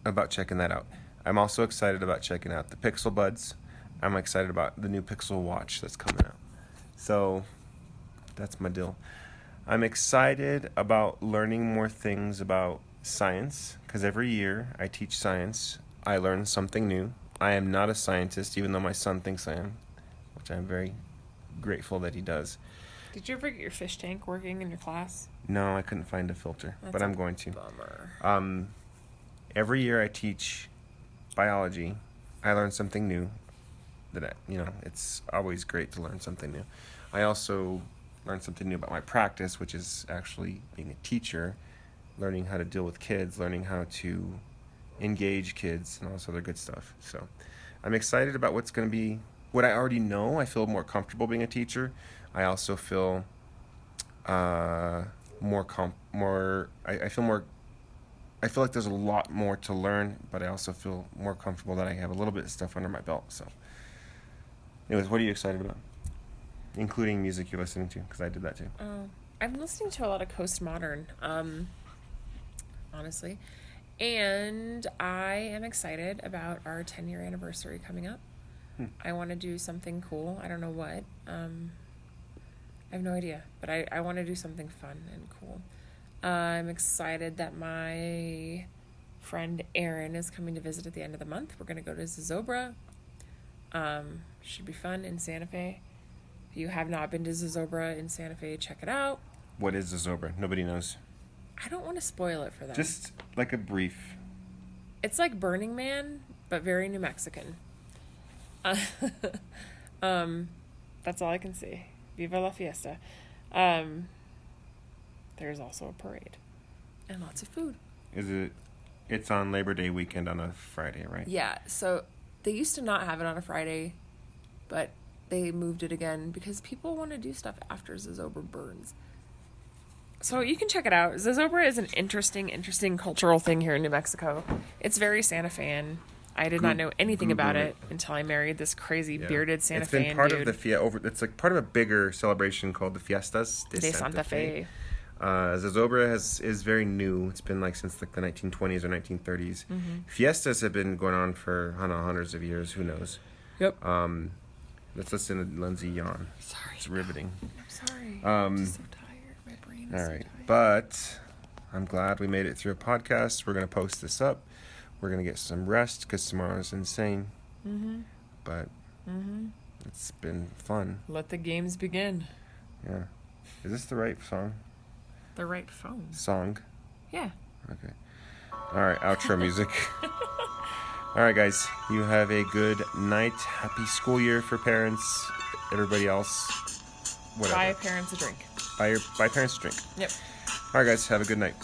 S1: about checking that out. I'm also excited about checking out the Pixel Buds. I'm excited about the new Pixel Watch that's coming out. So that's my deal. I'm excited about learning more things about science, because every year I teach science, I learn something new. I am not a scientist, even though my son thinks I am, which I'm very grateful that he does.
S2: Did you ever get your fish tank working in your class?
S1: No, I couldn't find a filter, but I'm going to.
S2: Bummer.
S1: Every year I teach biology, I learn something new. It's always great to learn something new. I also learn something new about my practice, which is actually being a teacher, learning how to deal with kids, learning how to engage kids, and all this other good stuff. So I'm excited about what's going to be. What I already know, I feel more comfortable being a teacher. I also feel I feel like there's a lot more to learn, but I also feel more comfortable that I have a little bit of stuff under my belt. So anyways, what are you excited about? Including music you're listening to, because I did that too.
S2: I'm listening to a lot of Coast Modern, honestly. And I am excited about our 10-year anniversary coming up. I want to do something cool. I don't know what. I have no idea, but I want to do something fun and cool. I'm excited that my friend Erin is coming to visit at the end of the month. We're going to go to Zozobra. Should be fun in Santa Fe. If you have not been to Zozobra in Santa Fe, check it out.
S1: What is Zozobra? Nobody knows.
S2: I don't want to spoil it for them.
S1: Just like a brief.
S2: It's like Burning Man, but very New Mexican. That's all I can say. Viva la fiesta. There's also a parade and lots of food.
S1: It's on Labor Day weekend on a Friday, right?
S2: Yeah, so they used to not have it on a Friday, but they moved it again because people want to do stuff after Zozobra burns. So you can check it out. Zozobra is an interesting cultural thing here in New Mexico. It's very Santa Fe-an. I did not know anything about it until I married this crazy bearded Santa Fe dude.
S1: It's been part of the it's like part of a bigger celebration called the Fiestas de Santa Fe. Zozobra is very new. It's been like since like the 1920s or 1930s. Mm-hmm. Fiestas have been going on for hundreds of years. Who knows?
S2: Yep.
S1: Let's listen to Lindsay yawn.
S2: Sorry.
S1: It's riveting.
S2: I'm sorry. I'm just so tired. My brain is
S1: all right,
S2: so tired.
S1: But I'm glad we made it through a podcast. We're gonna post this up. We're going to get some rest because tomorrow's insane. Mm-hmm. But It's been fun.
S2: Let the games begin.
S1: Yeah. Is this the right song?
S2: The right phone.
S1: Song.
S2: Yeah.
S1: Okay. All right. Outro music. All right, guys. You have a good night. Happy school year for parents. Everybody else. Whatever.
S2: Buy parents a drink.
S1: Buy parents a drink.
S2: Yep.
S1: All right, guys. Have a good night.